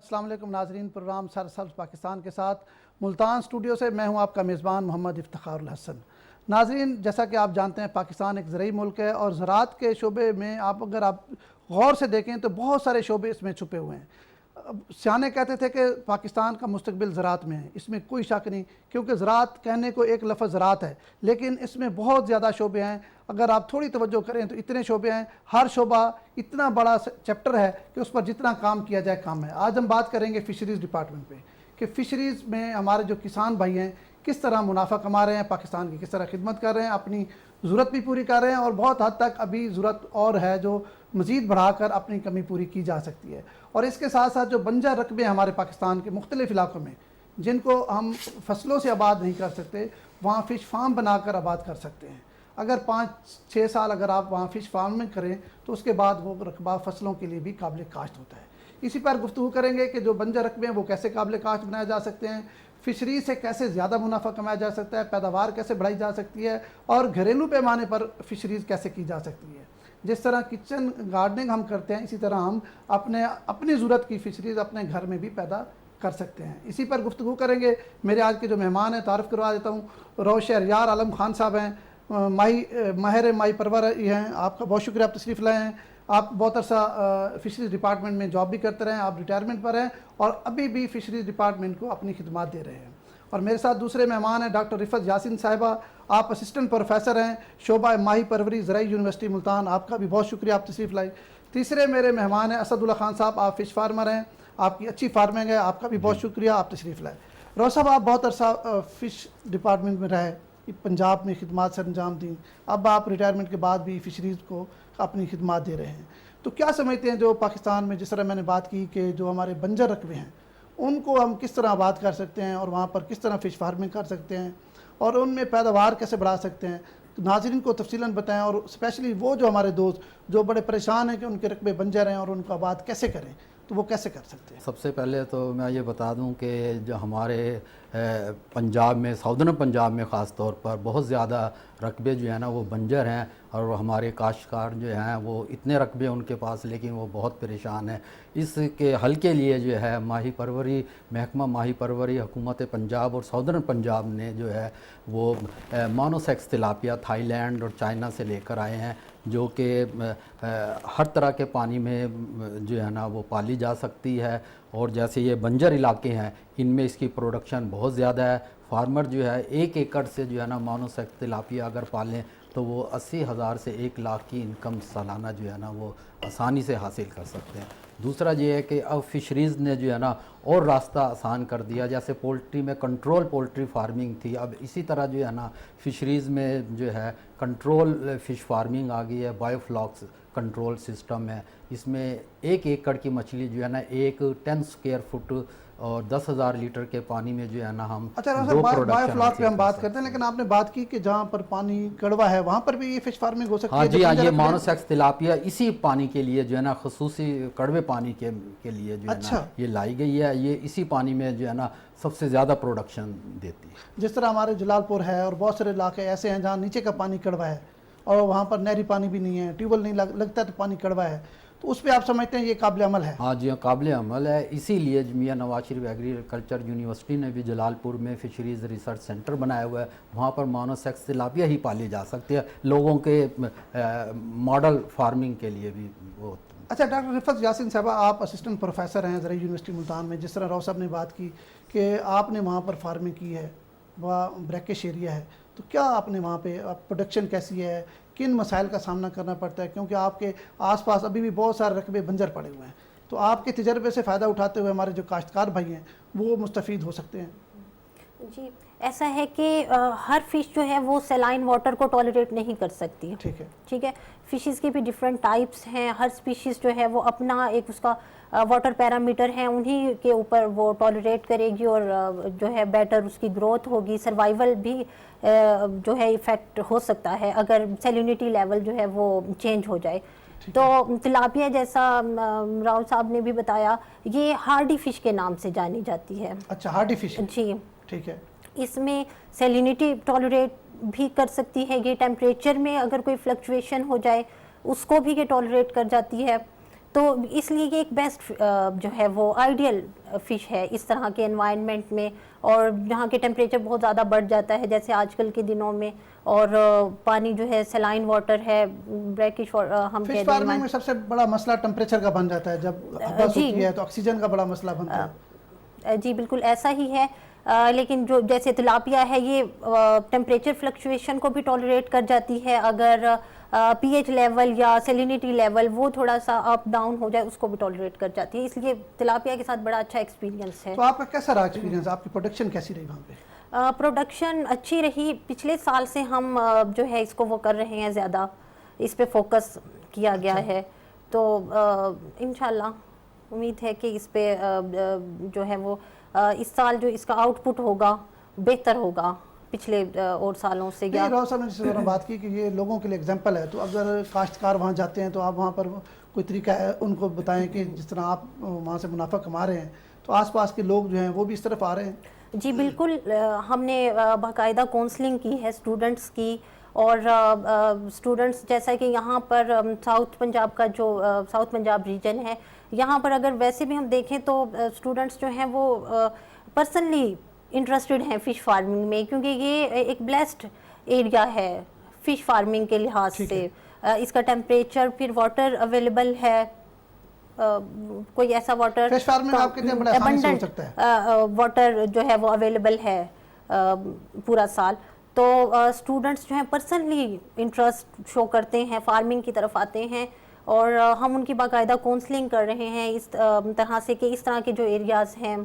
السلام علیکم ناظرین، پروگرام سرسبز پاکستان کے ساتھ ملتان اسٹوڈیو سے میں ہوں آپ کا میزبان محمد افتخار الحسن۔ ناظرین، جیسا کہ آپ جانتے ہیں پاکستان ایک زرعی ملک ہے اور زراعت کے شعبے میں اگر آپ غور سے دیکھیں تو بہت سارے شعبے اس میں چھپے ہوئے ہیں۔ سیانے کہتے تھے کہ پاکستان کا مستقبل زراعت میں ہے، اس میں کوئی شک نہیں، کیونکہ زراعت کہنے کو ایک لفظ زراعت ہے لیکن اس میں بہت زیادہ شعبے ہیں۔ اگر آپ تھوڑی توجہ کریں تو اتنے شعبے ہیں، ہر شعبہ اتنا بڑا چیپٹر ہے کہ اس پر جتنا کام کیا جائے کام ہے۔ آج ہم بات کریں گے فشریز ڈپارٹمنٹ پہ کہ فشریز میں ہمارے جو کسان بھائی ہیں کس طرح منافع کما رہے ہیں، پاکستان کی کس طرح خدمت کر رہے ہیں، اپنی ضرورت بھی پوری کر رہے ہیں اور بہت حد تک ابھی ضرورت اور ہے جو مزید بڑھا کر اپنی کمی پوری کی جا سکتی ہے۔ اور اس کے ساتھ ساتھ جو بنجر رقبے ہیں ہمارے پاکستان کے مختلف علاقوں میں جن کو ہم فصلوں سے آباد نہیں کر سکتے، وہاں فش فارم بنا کر آباد کر سکتے ہیں۔ اگر 5-6 سال اگر آپ وہاں فش فارم میں کریں تو اس کے بعد وہ رقبہ فصلوں کے لیے بھی قابل کاشت ہوتا ہے۔ اسی پر گفتگو کریں گے کہ جو بنجر رقبے ہیں وہ کیسے قابل کاشت بنائے جا سکتے ہیں، فشری سے کیسے زیادہ منافع کمایا جا سکتا ہے، پیداوار کیسے بڑھائی جا سکتی ہے اور گھریلو پیمانے پر فشریز کیسے کی جا سکتی ہے۔ جس طرح کچن گارڈننگ ہم کرتے ہیں اسی طرح ہم اپنی ضرورت کی فشریز اپنے گھر میں بھی پیدا کر سکتے ہیں۔ اسی پر گفتگو کریں گے۔ میرے آج کے جو مہمان ہیں تعارف کروا دیتا ہوں، روش شہریار عالم خان صاحب ہیں، ماہر ماہی پروری ہیں۔ آپ کا بہت شکریہ، آپ تشریف لائے ہیں۔ آپ بہت عرصہ فشریز ڈپارٹمنٹ میں جاب بھی کرتے رہے ہیں، آپ ریٹائرمنٹ پر ہیں اور ابھی بھی فشریز ڈپارٹمنٹ کو اپنی خدمات دے رہے ہیں۔ اور میرے ساتھ دوسرے مہمان ہیں ڈاکٹر رفعت یاسین صاحبہ، آپ اسسٹنٹ پروفیسر ہیں شعبہ ماہی پروری زرعی یونیورسٹی ملتان، آپ کا بھی بہت شکریہ، آپ تشریف لائے۔ تیسرے میرے مہمان ہیں اسد اللہ خان صاحب، آپ فش فارمر ہیں، آپ کی اچھی فارمنگ ہے، آپ کا بھی بہت شکریہ، آپ تشریف لائے۔ روز صاحب، آپ بہت عرصہ فش ڈپارٹمنٹ میں رہے، پنجاب میں خدمات سر انجام دیں، اب آپ ریٹائرمنٹ کے بعد بھی فشریز کو اپنی خدمات دے رہے ہیں، تو کیا سمجھتے ہیں جو پاکستان میں جس طرح میں نے بات کی کہ جو ہمارے بنجر رقبے ہیں ان کو ہم کس طرح آباد کر سکتے ہیں اور وہاں پر کس طرح فش فارمنگ کر سکتے ہیں اور ان میں پیداوار کیسے بڑھا سکتے ہیں؟ ناظرین کو تفصیلاً بتائیں، اور اسپیشلی وہ جو ہمارے دوست جو بڑے پریشان ہیں کہ ان کے رقبے بنجر ہیں اور ان کو آباد کیسے کریں، تو وہ کیسے کر سکتے ہیں؟ سب سے پہلے تو میں یہ بتا دوں کہ جو ہمارے پنجاب میں، ساؤدرن پنجاب میں خاص طور پر بہت زیادہ رقبے جو ہیں نا وہ بنجر ہیں، اور ہمارے کاشتکار جو ہیں وہ اتنے رقبے ان کے پاس لیکن وہ بہت پریشان ہیں۔ اس کے حل کے لیے جو ہے ماہی پروری، محکمہ ماہی پروری، حکومت پنجاب اور ساؤدرن پنجاب نے جو ہے وہ مونوسیکس تلاپیا تھائی لینڈ اور چائنا سے لے کر آئے ہیں، جو کہ ہر طرح کے پانی میں جو ہے نا وہ پالی جا سکتی ہے۔ اور جیسے یہ بنجر علاقے ہیں ان میں اس کی پروڈکشن بہت زیادہ ہے۔ فارمر جو ہے 1 ایکڑ سے جو ہے نا مونوسیکس تلاپیا اگر پالیں تو وہ 80,000 سے 1 لاکھ کی انکم سالانہ جو ہے نا وہ آسانی سے حاصل کر سکتے ہیں۔ دوسرا یہ ہے کہ اب فشریز نے جو ہے نا اور راستہ آسان کر دیا، جیسے پولٹری میں کنٹرول پولٹری فارمنگ تھی، اب اسی طرح جو ہے نا فشریز میں جو ہے کنٹرول فش فارمنگ آ گئی ہے، بایو فلاکس کنٹرول سسٹم ہے۔ اس میں 1 ایکڑ کی مچھلی جو ہے نا 10 اسکوائر فٹ اور 10,000 لیٹر کے پانی میں جو ہے نا ہم بایو فلاک پہ ہم بات کرتے ہیں، لیکن آپ نے بات کی کہ جہاں پر پانی کڑوا ہے وہاں پر بھی یہ فش فارمنگ ہو سکتی ہے؟ ہاں جی ہاں، یہ مونوسیکس تلاپیا اسی پانی کے لیے جو ہے نا خصوصی کڑوے پانی کے لیے جو ہے نا یہ لائی گئی ہے، یہ اسی پانی میں جو ہے نا سب سے زیادہ پروڈکشن دیتی ہے۔ جس طرح ہمارے جلال پور ہے اور بہت سارے علاقے ایسے ہیں جہاں نیچے کا پانی کڑوا ہے اور وہاں پر نہری پانی بھی نہیں ہے، ٹیوب ویل نہیں لگتا تو پانی کڑوا ہے، تو اس پہ آپ سمجھتے ہیں یہ قابل عمل ہے؟ ہاں جی ہاں، قابل عمل ہے۔ اسی لیے میاں نواز شریف ایگریکلچر یونیورسٹی نے بھی جلال پور میں فشریز ریسرچ سینٹر بنایا ہوا ہے، وہاں پر مونوسیکس تلاپیا ہی پالی جا سکتی ہے، لوگوں کے ماڈل فارمنگ کے لیے بھی وہ۔ اچھا ڈاکٹر رفعت یاسین صاحبہ، آپ اسسٹنٹ پروفیسر ہیں زرعی یونیورسٹی ملتان میں، جس طرح راؤ صاحب نے بات کی کہ آپ نے وہاں پر فارمنگ کی ہے، وہ بریکش ایریا ہے، تو کیا آپ نے وہاں پہ پروڈکشن کیسی ہے، کن مسائل کا سامنا کرنا پڑتا ہے؟ کیونکہ آپ کے آس پاس ابھی بھی بہت سارے رقبے بنجر پڑے ہوئے ہیں، تو آپ کے تجربے سے فائدہ اٹھاتے ہوئے ہمارے جو کاشتکار بھائی ہیں وہ مستفید ہو سکتے ہیں۔ جی ایسا ہے کہ ہر فش جو ہے وہ سیلائن واٹر کو ٹالریٹ نہیں کر سکتی، ٹھیک ہے، فشز کی بھی ڈیفرنٹ ٹائپس ہیں، ہر اسپیشیز جو ہے وہ اپنا ایک اس کا واٹر پیرامیٹر ہیں، انہی کے اوپر وہ ٹالریٹ کرے گی اور جو ہے بیٹر اس کی گروتھ ہوگی، سروائیول بھی جو ہے افیکٹ ہو سکتا ہے اگر سیلینٹی لیول جو ہے وہ چینج ہو جائے۔ تو تلاپیا جیسا راؤ صاحب نے بھی بتایا، یہ ہارڈی فش کے نام سے جانی جاتی ہے۔ اچھا، ہارڈی فش، جی ٹھیک ہے۔ اس میں سیلینٹی ٹالریٹ بھی کر سکتی ہے، یہ ٹیمپریچر میں اگر کوئی فلکچویشن ہو جائے اس کو بھی یہ ٹالریٹ کر جاتی ہے۔ تو اس لیے یہ ایک بیسٹ جو ہے وہ آئیڈیل فش ہے اس طرح کے انوائرمنٹ میں، اور جہاں کے ٹیمپریچر بہت زیادہ بڑھ جاتا ہے جیسے آج کل کے دنوں میں، اور پانی جو ہے سیلائن واٹر ہے، بریکش ہم فش فارمنگ میں سب سے بڑا مسئلہ ٹیمپریچر کا بن جاتا ہے، جب حبس ہوتی ہے تو آکسیجن کا بڑا مسئلہ بنتا ہے. جی بالکل ایسا ہی ہے، لیکن جو جیسے تلاپیا ہے یہ ٹیمپریچر فلکچویشن کو بھی ٹالریٹ کر جاتی ہے، اگر پی ایچ لیول یا سیلینٹی لیول وہ تھوڑا سا اپ ڈاؤن ہو جائے اس کو بھی ٹالریٹ کر جاتی ہے، اس لیے تلاپیا کے ساتھ بڑا اچھا ایکسپیرینس ہے. تو آپ کا کیسا رہا ایکسپیرینس، آپ کی پروڈکشن کیسی رہی وہاں پہ؟ پروڈکشن اچھی رہی، پچھلے سال سے ہم جو ہے اس کو وہ کر رہے ہیں، زیادہ اس پہ فوکس کیا گیا ہے، تو انشاءاللہ امید ہے کہ اس پہ جو ہے وہ اس سال جو اس کا آؤٹ پٹ ہوگا بہتر ہوگا پچھلے اور سالوں سے. راؤ صاحب نے جس طرح بات کی کہ یہ لوگوں کے لیے ایگزامپل ہے، تو اگر کاشتکار وہاں جاتے ہیں تو آپ وہاں پر کوئی طریقہ ہے ان کو بتائیں کہ جس طرح آپ وہاں سے منافع کما رہے ہیں تو آس پاس کے لوگ جو ہیں وہ بھی اس طرف آ رہے ہیں؟ جی بالکل، ہم نے باقاعدہ کونسلنگ کی ہے اسٹوڈنٹس کی، اور اسٹوڈنٹس جیسا کہ یہاں پر ساؤتھ پنجاب کا جو ساؤتھ پنجاب ریجن ہے، یہاں پر اگر ویسے بھی ہم دیکھیں تو اسٹوڈنٹس جو ہیں وہ پرسنلی انٹرسٹڈ ہیں فش فارمنگ میں، کیونکہ یہ ایک بلیسڈ ایریا ہے فش فارمنگ کے لحاظ سے. اس کا ٹیمپریچر، پھر واٹر اویلیبل ہے، کوئی ایسا واٹر فش فارمنگ آپ کے لیے بڑا آسانی سے ہو سکتا ہے، واٹر جو ہے وہ اویلیبل ہے پورا سال. تو اسٹوڈنٹس جو ہیں پرسنلی انٹرسٹ شو کرتے ہیں، فارمنگ کی طرف آتے ہیں، اور ہم ان کی باقاعدہ کونسلنگ کر رہے ہیں اس طرح سے کہ اس طرح کے جو ایریاز ہیں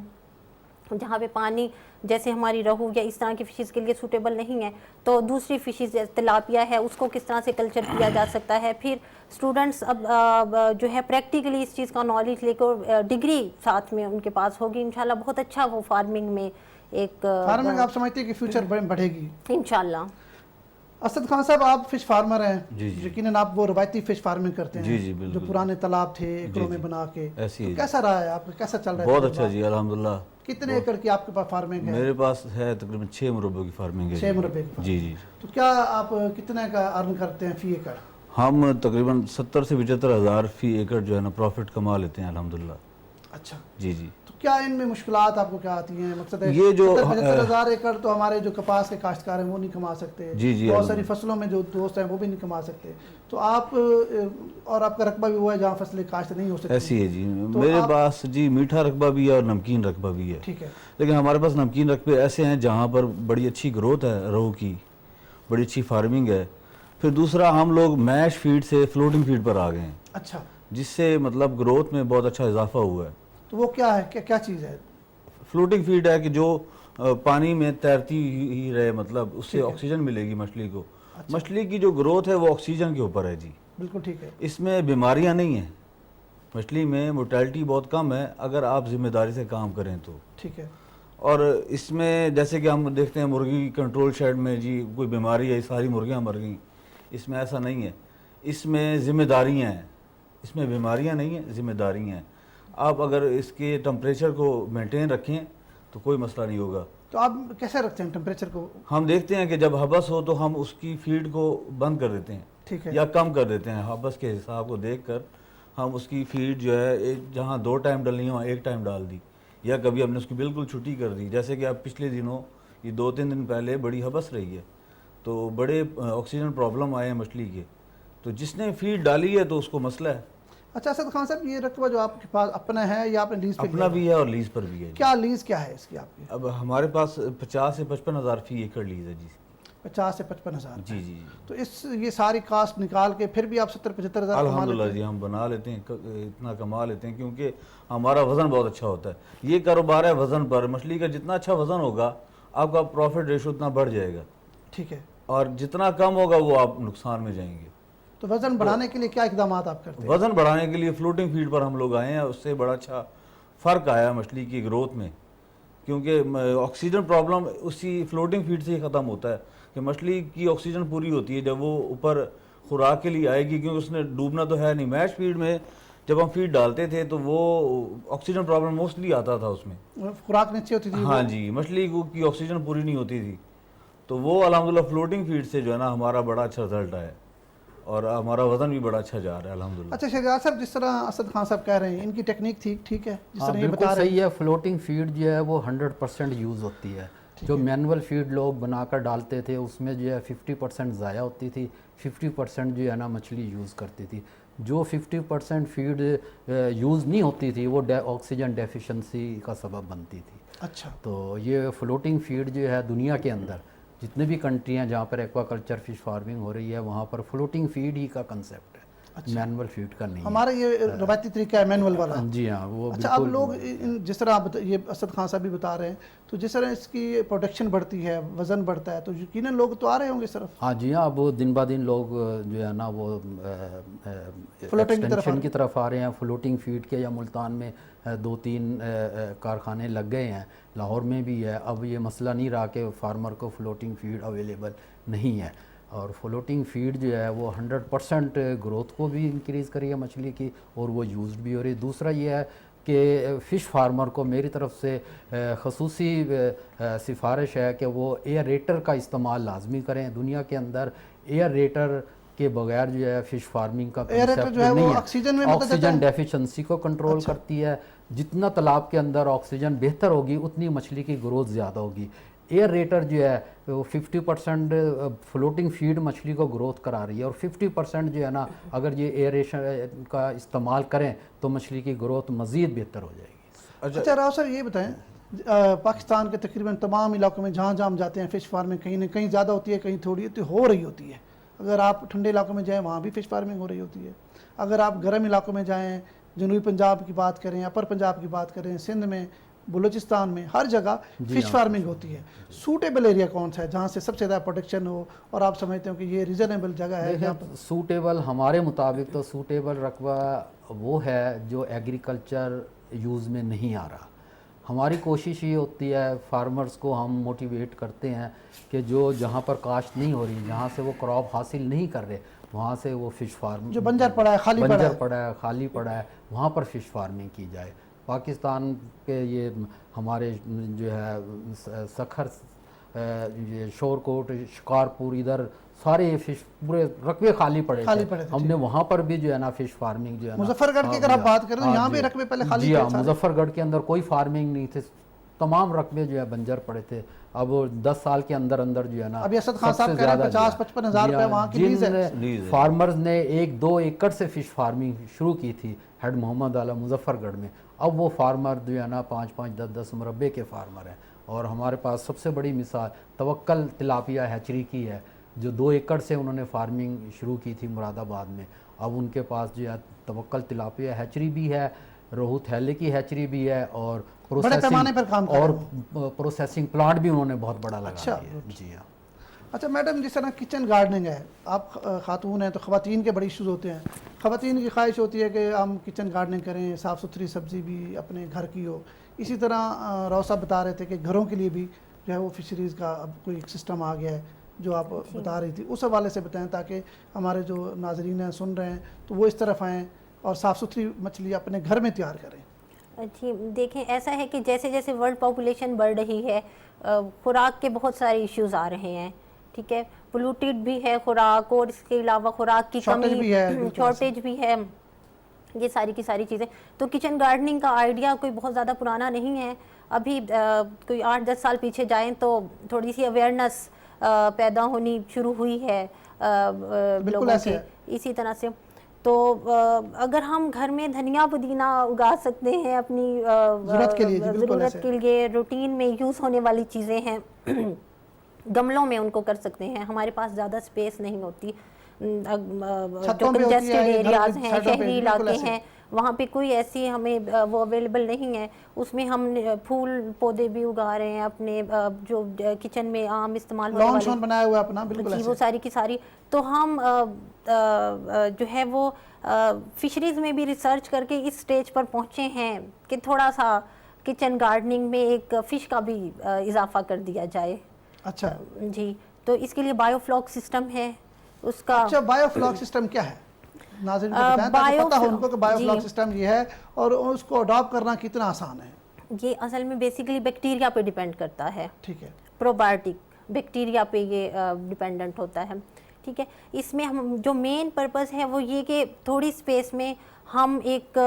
جہاں پہ پانی جیسے ہماری رہو یا اس طرح کی فشز کے لیے سوٹیبل نہیں ہے، تو دوسری فشز تلاپیا ہے اس کو کس طرح سے کلچر کیا جا سکتا ہے. پھر اسٹوڈنٹس اب جو ہے پریکٹیکلی اس چیز کا نالج لے کر ڈگری ساتھ میں ان کے پاس ہوگی، انشاءاللہ بہت اچھا وہ فارمنگ میں ایک فارمنگ آپ سمجھتے ہیں کہ فیوچر بڑھے گی انشاءاللہ. اسد خان صاحب آپ فش فارمر ہیں، جی یقیناً آپ وہ روایتی فش فارمنگ کرتے ہیں جی بالکل، جو پرانے تالاب تھے ایکڑوں میں بنا کے، ایسی ہے. کیسا رہا ہے آپ کا، کیسا چل رہا ہے؟ بہت اچھا جی الحمدللہ. کتنے ایکڑ کی آپ کے پاس فارمنگ ہے؟ میرے پاس ہے تقریباً 6 مربع کی فارمنگ ہے. 6 مربع کی. جی. تو کیا آپ کتنے کا ارن کرتے ہیں فی ایکڑ؟ ہم تقریباً 70 سے 75 ہزار فی ایکڑ جو ہے نا پروفٹ کما لیتے ہیں الحمدللہ. اچھا جی. تو کیا ان میں مشکلات آپ کو کیا آتی ہیں؟ مقصد ہے یہ جو 75,000 ایکڑ تو ہمارے جو کپاس کے کاشتکار ہیں وہ نہیں کما سکتے، جی بہت ساری فصلوں میں جو دوست ہیں وہ بھی نہیں کما سکتے، تو آپ اور آپ کا رقبہ بھی ہوا ہے جہاں فصلیں کاشت نہیں ہو سکتی. ایسی ہے جی. میرے پاس جی میٹھا رقبہ بھی ہے اور نمکین رقبہ بھی ہے. ٹھیک ہے. لیکن ہمارے پاس نمکین رقبے ایسے ہیں جہاں پر بڑی اچھی گروتھ ہے، روہو کی بڑی اچھی فارمنگ ہے. پھر دوسرا ہم لوگ میش فیڈ سے فلوٹنگ فیڈ پر آ گئے ہیں. اچھا. جس سے مطلب گروتھ میں بہت اچھا اضافہ ہوا ہے. تو وہ کیا ہے، کیا چیز ہے؟ فلوٹنگ فیڈ ہے کہ جو پانی میں تیرتی ہی رہے، مطلب اس سے آکسیجن ملے گی مچھلی کو. مچھلی کی جو گروتھ ہے وہ آکسیجن کے اوپر ہے جی. بالکل ٹھیک ہے. اس میں بیماریاں نہیں ہیں، مچھلی میں موٹیلٹی بہت کم ہے اگر آپ ذمہ داری سے کام کریں تو. ٹھیک ہے. اور اس میں جیسے کہ ہم دیکھتے ہیں مرغی کنٹرول شیڈ میں جی کوئی بیماری ہے ساری مرغیاں مر گئیں، اس میں ایسا نہیں ہے. اس میں ذمہ داریاں ہیں، اس میں بیماریاں نہیں ہیں، ذمہ داریاں ہیں. آپ اگر اس کے ٹمپریچر کو مینٹین رکھیں تو کوئی مسئلہ نہیں ہوگا. تو آپ کیسے رکھتے ہیں ٹمپریچر کو؟ ہم دیکھتے ہیں کہ جب حبس ہو تو ہم اس کی فیڈ کو بند کر دیتے ہیں. ٹھیک ہے. یا کم کر دیتے ہیں. حبس کے حساب کو دیکھ کر ہم اس کی فیڈ جو ہے جہاں 2 ٹائم ڈلنی ہو 1 ٹائم ڈال دی، یا کبھی ہم نے اس کی بالکل چھٹی کر دی. جیسے کہ اب پچھلے دنوں یہ 2-3 دن پہلے بڑی حبس رہی ہے تو بڑے آکسیجن پرابلم آئے ہیں مچھلی کے، تو جس نے فیڈ ڈالی ہے تو اس کو مسئلہ ہے. اچھا اسد خان صاحب، یہ رقبہ جو آپ کے پاس اپنا ہے یا آپ نے لیز پہ اپنا بھی ہے اور لیز پر بھی ہے. کیا لیز کیا ہے اس کی آپ کی؟ اب ہمارے پاس 50 سے 55 ہزار فی ایکڑ لیز ہے جی. 50 سے 55 ہزار. جی. تو یہ ساری کاسٹ نکال کے پھر بھی آپ 70-75 ہزار الحمدللہ جی ہم بنا لیتے ہیں، اتنا کما لیتے ہیں کیونکہ ہمارا وزن بہت اچھا ہوتا ہے. یہ کاروبار ہے وزن پر. مچھلی کا جتنا اچھا وزن ہوگا آپ کا پروفٹ ریشو اتنا بڑھ جائے گا. ٹھیک ہے. اور جتنا کم ہوگا وہ آپ نقصان میں جائیں گے. تو وزن بڑھانے کے لیے کیا اقدامات آپ کرتے ہیں؟ وزن بڑھانے کے لیے فلوٹنگ فیڈ پر ہم لوگ آئے ہیں. اس سے بڑا اچھا فرق آیا مچھلی کی گروتھ میں، کیونکہ آکسیجن پرابلم اسی فلوٹنگ فیڈ سے ہی ختم ہوتا ہے کہ مچھلی کی آکسیجن پوری ہوتی ہے جب وہ اوپر خوراک کے لیے آئے گی، کیونکہ اس نے ڈوبنا تو ہے نہیں. میش فیڈ میں جب ہم فیڈ ڈالتے تھے تو وہ آکسیجن پرابلم موسٹلی آتا تھا اس میں، خوراک نیچے ہوتی تھی. ہاں جی، مچھلی کی آکسیجن پوری نہیں ہوتی تھی. تو وہ الحمدللہ فلوٹنگ فیڈ سے جو ہے نا ہمارا بڑا اچھا رزلٹ آیا. اور ہمارا وزن بھی بڑا اچھا جا رہا ہے الحمدللہ. اچھا شہزاد صاحب، جس طرح اسد خان صاحب کہہ رہے ہیں ان کی ٹیکنیک ٹھیک ہے جس طرح یہ بالکل بتا رہے ہیں؟ صحیح ہے. فلوٹنگ فیڈ جو ہے وہ 100% یوز ہوتی ہے. جو مینول فیڈ لوگ بنا کر ڈالتے تھے اس میں جو ہے 50% ضائع ہوتی تھی, 50% جو ہے نا مچھلی یوز کرتی تھی. جو 50% فیڈ یوز نہیں ہوتی تھی وہ آکسیجن ڈیفیشنسی کا سبب بنتی تھی. اچھا، تو یہ فلوٹنگ فیڈ جو ہے دنیا کے اندر جتنے بھی کنٹری ہیں جہاں پر ایکوا کلچر فش فارمنگ ہو رہی ہے وہاں پر فلوٹنگ فیڈ ہی کا کنسیپٹ ہے, مینول فیڈ کا نہیں. ہمارا یہ روایتی طریقہ ہے مینول والا. جی ہاں, وہ اچھا، اب لوگ جس طرح یہ اسد خان صاحب بھی بتا رہے ہیں تو جس طرح اس کی پروڈکشن بڑھتی ہے, وزن بڑھتا ہے, تو یقیناً لوگ تو آ رہے ہوں گے صرف. ہاں جی ہاں, اب دن بہ دن لوگ جو ہے نا وہ ایکسٹینشن کی طرف آ رہے ہیں. فلوٹنگ فیڈ کے یا ملتان میں 2-3 کارخانے لگ گئے ہیں, لاہور میں بھی ہے. اب یہ مسئلہ نہیں رہا کہ فارمر کو فلوٹنگ فیڈ اویلیبل نہیں ہے, اور فلوٹنگ فیڈ جو ہے وہ 100% گروتھ کو بھی انکریز کری ہے مچھلی کی, اور وہ یوزڈ بھی ہو رہی ہے. دوسرا یہ ہے کہ فش فارمر کو میری طرف سے خصوصی سفارش ہے کہ وہ ایئر ریٹر کا استعمال لازمی کریں. دنیا کے اندر ایئر ریٹر کے بغیر جو ہے فش فارمنگ کا کنسیپٹ نہیں ہے. آکسیجن ڈیفیشنسی کو کنٹرول کرتی ہے. جتنا تالاب کے اندر آکسیجن بہتر ہوگی اتنی مچھلی کی گروتھ زیادہ ہوگی. ایئر ریٹر جو ہے وہ 50% فلوٹنگ فیڈ مچھلی کو گروتھ کرا رہی ہے, اور 50% جو ہے نا اگر یہ ایئریشن کا استعمال کریں تو مچھلی کی گروتھ مزید بہتر ہو جائے گی. اچھا راؤ صاحب یہ بتائیں, پاکستان کے تقریباً تمام علاقوں میں جہاں جہاں ہم جاتے ہیں فش فارمنگ کہیں نہ کہیں زیادہ ہوتی ہے, کہیں تھوڑی ہو رہی ہوتی ہے. اگر آپ ٹھنڈے علاقوں میں جائیں وہاں بھی فش فارمنگ ہو رہی ہوتی ہے. اگر آپ گرم علاقوں میں جائیں, جنوبی پنجاب کی بات کریں, اپر پنجاب کی بات کریں, سندھ میں, بلوچستان میں, ہر جگہ فش فارمنگ ہوتی ہے. سوٹیبل ایریا کون سا ہے جہاں سے سب سے زیادہ پروڈکشن ہو اور آپ سمجھتے ہو کہ یہ ریزنیبل جگہ ہے؟ سوٹیبل ہمارے مطابق تو سوٹیبل رقبہ وہ ہے جو ایگریکلچر یوز میں نہیں آ رہا. ہماری کوشش یہ ہوتی ہے, فارمرز کو ہم موٹیویٹ کرتے ہیں کہ جو جہاں پر کاشت نہیں ہو رہی, جہاں سے وہ کراپ حاصل نہیں کر رہے, وہاں سے وہ فش فارم جو بنجر پڑا ہے, خالی پڑا ہے, وہاں پر فش فارمنگ کی جائے. پاکستان کے یہ ہمارے جو ہے سکھر, یہ شور کوٹ, شکارپور, ادھر سارے فش پورے رقبے خالی پڑے تھے. ہم نے وہاں پر بھی جو ہے نا فش فارمنگ جو ہے مظفر گڑھ کی اگر آپ بات کریں یہاں بھی رقبے پہلے خالی تھے. مظفر گڑھ کے اندر کوئی فارمنگ نہیں تھے, تمام رقبے جو ہے بنجر پڑے تھے. اب 10 سال کے اندر جو ہے نا ابھی اسد خان صاحب کہہ رہے ہیں 50-55 ہزار روپے وہاں کی لیز ہے. فارمرز نے 1-2 ایکڑ سے فش فارمنگ شروع کی تھی ہیڈ محمد اعلیٰ مظفر گڑھ میں. اب وہ فارمر جو ہے نا 5-5, 10-10 مربع کے فارمر ہیں. اور ہمارے پاس سب سے بڑی مثال توکل تلاپیا ہیچری کی ہے, جو 2 ایکڑ سے انہوں نے فارمنگ شروع کی تھی مراد آباد میں. اب ان کے پاس جو ہے توکل تلاپیا ہیچری بھی ہے, روہو تھیلے کی ہیچری بھی ہے, اور پروسیسنگ پلانٹ بھی انہوں نے بہت بڑا لگا دیا. جی ہاں. اچھا میڈم, جس طرح کچن گارڈننگ ہے, آپ خاتون ہیں تو خواتین کے بڑے ایشوز ہوتے ہیں. خواتین کی خواہش ہوتی ہے کہ ہم کچن گارڈننگ کریں, صاف ستھری سبزی بھی اپنے گھر کی ہو. اسی طرح راؤ صاحب بتا رہے تھے کہ گھروں کے لیے بھی جو ہے وہ فشریز کا اب کوئی ایک سسٹم آ گیا ہے جو آپ بتا رہی تھی. اس حوالے سے بتائیں تاکہ ہمارے جو ناظرین ہیں سن رہے ہیں تو وہ اس طرف آئیں اور صاف ستھری مچھلی اپنے گھر میں تیار کریں. جی دیکھیں, ایسا ہے کہ جیسے جیسے ورلڈ پاپولیشن بڑھ رہی ہے, خوراک کے بہت سارے ایشوز آ رہے ہیں. ٹھیک ہے, پولوٹیڈ بھی ہے خوراک, اور اس کے علاوہ خوراک کی کمی, شارٹیج بھی ہے, یہ ساری کی ساری چیزیں. تو کچن گارڈننگ کا آئیڈیا کوئی بہت زیادہ پرانا نہیں ہے. ابھی کوئی 8-10 سال پیچھے جائیں تو تھوڑی سی اویئرنیس پیدا ہونی شروع ہوئی ہے لوگوں کی. اسی طرح سے تو اگر ہم گھر میں دھنیا پودینہ اگا سکتے ہیں اپنی ضرورت کے لیے, روٹین میں یوز ہونے والی چیزیں ہیں, گملوں میں ان کو کر سکتے ہیں. ہمارے پاس زیادہ سپیس نہیں ہوتی, جو کنجسٹڈ ایریاز ہیں, شہری علاقے ہیں, وہاں پہ کوئی ایسی ہمیں وہ اویلیبل نہیں ہے. اس میں ہم پھول پودے بھی اگا رہے ہیں اپنے, جو کچن میں عام استعمال ہونے والے بنایا ہوا اپنا بالکل وہ ساری کی ساری. تو ہم جو ہے وہ فشریز میں بھی ریسرچ کر کے اس سٹیج پر پہنچے ہیں کہ تھوڑا سا کچن گارڈننگ میں ایک فش کا بھی اضافہ کر دیا جائے. اچھا جی, تو اس کے لیے بایو فلاک سسٹم ہے اس کا. اچھا, بایو فلاک سسٹم کیا ہے؟ ناظرین کو بتائیں تاکہ پتہ ہو ان کو کہ بایو فلاک سسٹم یہ ہے اور اس کو اڈاپٹ کرنا کتنا آسان ہے. یہ اصل میں بیسیکلی بیکٹیریا پہ ڈیپینڈ کرتا ہے. ٹھیک ہے, پروبایوٹک بیکٹیریا پہ یہ ڈیپینڈنٹ ہوتا ہے ٹھیک ہے. اس میں ہم جو مین پرپز ہے وہ یہ کہ تھوڑی اسپیس میں ہم ایک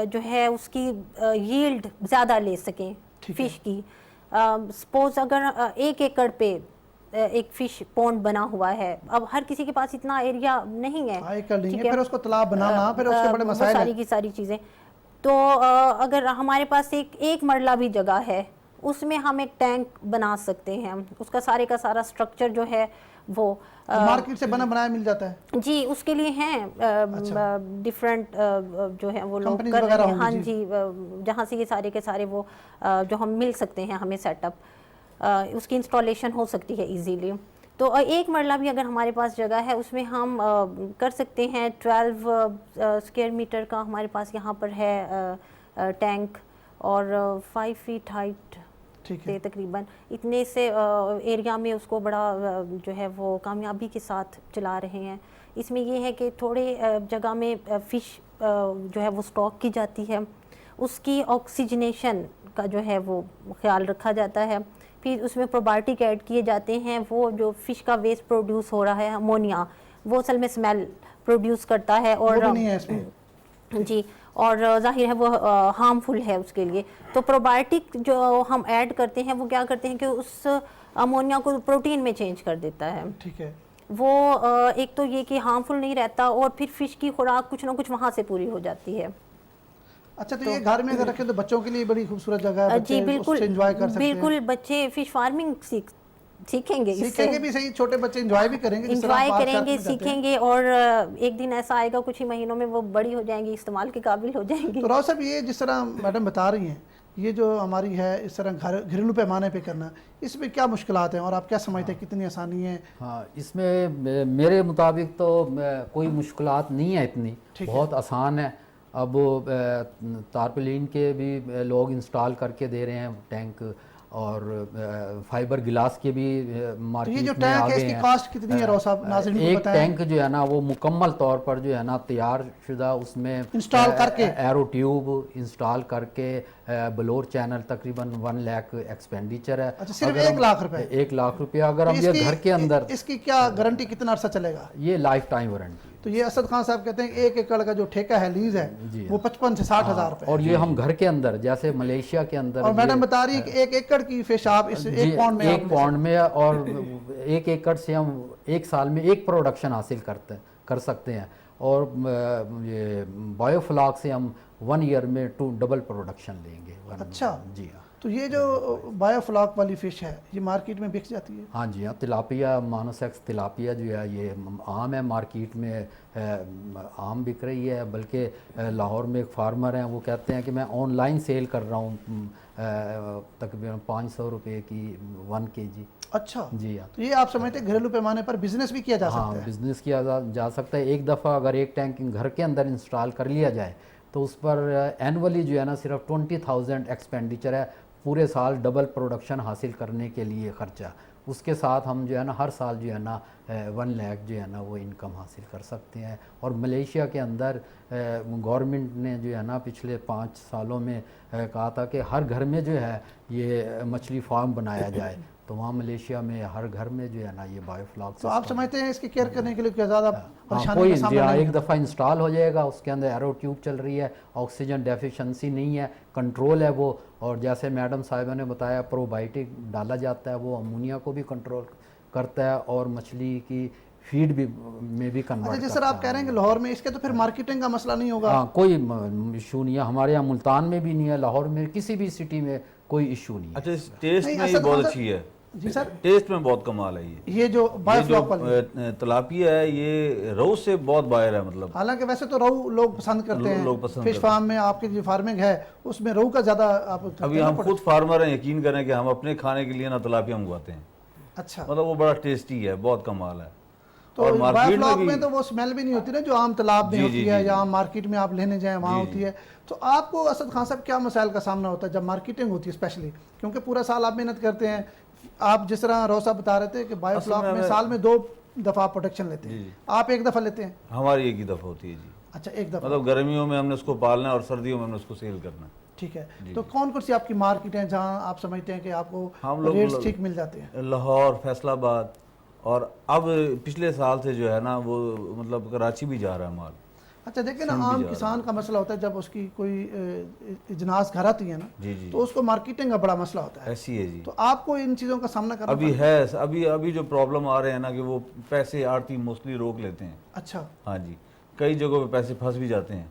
جو ہے اس کی ییلڈ زیادہ لے سکیں فش کی. سپوز اگر 1 ایکڑ پہ ایک فش پونڈ بنا ہوا ہے, اب ہر کسی کے پاس اتنا ایریا نہیں ہے, پھر اس کو تالاب بنانا, پھر اس کے بڑے مسائل ہیں, ساری کی ساری چیزیں. تو اگر ہمارے پاس ایک مرلہ بھی جگہ ہے, اس میں ہم ایک ٹینک بنا سکتے ہیں. اس کا سارے کا سارا سٹرکچر جو ہے وہ مارکیٹ سے بنا بنایا مل جاتا ہے. جی اس کے لیے ہیں ڈفرینٹ جو ہے وہ لوگ کمپنیز کر وغیرہ رہے ہیں. ہوں ہاں گی, جی, جہاں سے یہ سارے کے سارے وہ جو ہم مل سکتے ہیں ہمیں سیٹ اپ, اس کی انسٹالیشن ہو سکتی ہے ایزیلی. تو ایک مرلہ بھی اگر ہمارے پاس جگہ ہے اس میں ہم کر سکتے ہیں. 12 اسکوائر میٹر کا ہمارے پاس یہاں پر ہے ٹینک, اور 5 فیٹ ہائٹ تھے تقریباً. اتنے سے ایریا میں اس کو بڑا جو ہے وہ کامیابی کے ساتھ چلا رہے ہیں. اس میں یہ ہے کہ تھوڑے جگہ میں فش جو ہے وہ اسٹاک کی جاتی ہے, اس کی آکسیجنیشن کا جو ہے وہ خیال رکھا جاتا ہے. پھر اس میں پروبائیوٹک ایڈ کیے جاتے ہیں. وہ جو فش کا ویسٹ پروڈیوس ہو رہا ہے امونیا, وہ اصل میں اسمیل پروڈیوس کرتا ہے, اور جی, اور ظاہر ہے وہ ہارمفل ہے اس کے لیے. تو پروبائیوٹک جو ہم ایڈ کرتے ہیں وہ کیا کرتے ہیں کہ اس امونیا کو پروٹین میں چینج کر دیتا ہے. ٹھیک ہے. وہ ایک تو یہ کہ ہارمفل نہیں رہتا, اور پھر فش کی خوراک کچھ نہ کچھ وہاں سے پوری ہو جاتی ہے. اچھا, تو یہ گھر میں اگر رکھیں تو بچوں کے لیے بڑی خوبصورت جگہ ہے, جی بالکل, انجوائے کر سکتے ہیں. بالکل, بچے فش فارمنگ سیکھیں گے, بھی صحیح, چھوٹے بچے انجوائے بھی کریں گے, انجوائے کریں گے, سیکھیں گے, اور ایک دن ایسا آئے گا کچھ ہی مہینوں میں وہ بڑی ہو جائیں گی, استعمال کے قابل ہو جائیں گی. تو راؤ صاحب, یہ جس طرح میڈم بتا رہی ہیں, یہ جو ہماری ہے اس طرح گھریلو پیمانے پہ کرنا, اس میں کیا مشکلات ہیں اور آپ کیا سمجھتے ہیں کتنی آسانی ہے؟ ہاں, اس میں میرے مطابق تو کوئی مشکلات نہیں ہے اتنی, بہت آسان ہے. اب تارپلین کے بھی لوگ انسٹال کر کے دے رہے ہیں ٹینک, اور فائبر گلاس کے بھی مارکیٹ میں آ گئے ہیں. کاسٹ کتنی ہے راؤ صاحب, ناظرین کو ایک بتائیں. ٹینک جو ہے نا وہ مکمل طور پر جو ہے نا تیار شدہ, اس میں انسٹال کر کے ایرو ٹیوب انسٹال کر کے, بلور چینل تقریباً 1 لاکھ ایکسپینڈیچر ہے. اچھا, صرف 1 لاکھ روپے؟ 1 لاکھ روپیہ. اگر ہم یہ گھر کے اندر, اس کی کیا گارنٹی, کتنا عرصہ چلے گا؟ یہ لائف ٹائم وارنٹی. تو یہ اسد خان صاحب کہتے ہیں 1 ایکڑ کا جو ٹھیکہ ہے, لیز ہے, وہ 55 سے 60 ہزار روپے. اور یہ ہم گھر کے اندر, جیسے ملیشیا کے اندر, اور میڈم بتا رہی ہے کہ 1 ایکڑ کی فش آپ اس 1 پونڈ میں اور 1 ایکڑ سے ہم 1 سال میں 1 پروڈکشن حاصل کر سکتے ہیں. اور یہ بایو فلاک سے ہم 1 ایئر میں 2 ڈبل پروڈکشن لیں گے. اچھا, جی ہاں. تو یہ جو بایو فلاک والی فش ہے یہ مارکیٹ میں بک جاتی ہے؟ ہاں جی ہاں, تلاپیا, مانوسیکس تلاپیا جو ہے یہ عام ہے مارکیٹ میں, عام بک رہی ہے. بلکہ لاہور میں ایک فارمر ہیں, وہ کہتے ہیں کہ میں آن لائن سیل کر رہا ہوں تقریباً 500 روپے کی 1 kg. اچھا جی ہاں. تو یہ آپ سمجھتے ہیں گھریلو پیمانے پر بزنس بھی کیا جا سکتا ہے؟ ہاں, بزنس کیا جا سکتا ہے. ایک دفعہ اگر ایک ٹینک گھر کے اندر انسٹال کر لیا جائے تو اس پر اینولی جو ہے نا صرف 20,000 ایکسپینڈیچر ہے, پورے سال ڈبل پروڈکشن حاصل کرنے کے لیے خرچہ. اس کے ساتھ ہم جو ہے نا ہر سال جو ہے نا 1 لاکھ جو ہے نا وہ انکم حاصل کر سکتے ہیں. اور ملیشیا کے اندر گورنمنٹ نے جو ہے نا پچھلے 5 سالوں میں کہا تھا کہ ہر گھر میں جو ہے یہ مچھلی فارم بنایا جائے, تو وہاں ملیشیا میں ہر گھر میں جو ہے نا یہ بایو فلاک. تو آپ سمجھتے ہیں اس کی کیئر کرنے کے لیے کیا زیادہ پریشانی کوئی کا سامنا نہیں؟ ایک دفعہ انسٹال ہو جائے گا, اس کے اندر ایرو ٹیوب چل رہی ہے, آکسیجن ڈیفیشنسی نہیں ہے, کنٹرول ہے وہ. اور جیسے میڈم صاحبہ نے بتایا پروبائیوٹک ڈالا جاتا ہے, وہ امونیا کو بھی کنٹرول کرتا ہے اور مچھلی کی فیڈ بھی میں بھی کنورٹ کرتا ہے. جس طرح آپ کہہ رہے ہیں کہ لاہور میں اس کے تو پھر مارکیٹنگ کا مسئلہ نہیں ہوگا؟ ہاں, کوئی ایشو نہیں ہے. ہمارے یہاں ملتان میں بھی نہیں ہے, لاہور میں, کسی بھی سٹی میں کوئی ایشو نہیں ہے. اچھا, ٹیسٹ میں یہ بہت اچھی ہے. جی سر, ٹیسٹ میں بہت کمال ہے. یہ جو بایو فلاک والی تلاپیا ہے یہ روہ سے بہت باہر ہے. مطلب حالانکہ ویسے تو روہ لوگ پسند کرتے ہیں, فش فارم میں آپ کی جو فارمنگ ہے اس میں روہ کا زیادہ آپ. ابھی ہم خود فارمر ہیں, یقین کریں کہ ہم اپنے کھانے کے لیے نا تلاپیا منگواتے ہیں. اچھا, مطلب وہ بڑا ٹیسٹی ہے, بہت کمال ہے. تو بایو فلاک میں تو وہ اسمیل بھی نہیں ہوتی نا جو عام تالاب میں ہوتی ہے یا عام مارکیٹ میں آپ لینے جائیں وہاں ہوتی ہے. تو آپ کو اسد خان صاحب کیا مسائل کا سامنا ہوتا ہے جب مارکیٹنگ ہوتی ہے اسپیشلی, کیونکہ پورا سال آپ محنت کرتے ہیں. آپ جس طرح راؤ صاحب بتا رہے تھے کہ بایو فلاک میں سال میں 2 دفعہ پروڈکشن لیتے ہیں, آپ 1 دفعہ لیتے ہیں؟ ہماری 1 ہی دفعہ ہوتی ہے. جی. اچھا, 1 دفعہ. مطلب گرمیوں میں ہم نے اس کو پالنا ہے اور سردیوں میں ہم نے اس کو سیل کرنا ہے. ٹھیک ہے. تو کون کون سی آپ کی مارکیٹ ہیں جہاں آپ سمجھتے ہیں کہ آپ کو ریٹس ٹھیک مل جاتے ہیں؟ لاہور, فیصل آباد اور اب پچھلے سال سے جو ہے نا وہ مطلب کراچی بھی جا رہا ہے مال. اچھا دیکھیں نا عام کسان کا مسئلہ ہوتا ہے جب اس کی کوئی اجناس گھر آتی ہے نا تو اس کو مارکیٹنگ کا بڑا مسئلہ ہوتا ہے. ایسی ہے جی. تو آپ کو ان چیزوں کا سامنا کرنا ابھی ہے ابھی جو پرابلم آ رہے ہیں نا کہ وہ پیسے آڑتی موسٹلی روک لیتے ہیں. اچھا ہاں جی, کئی جگہوں پہ پیسے پھنس بھی جاتے ہیں.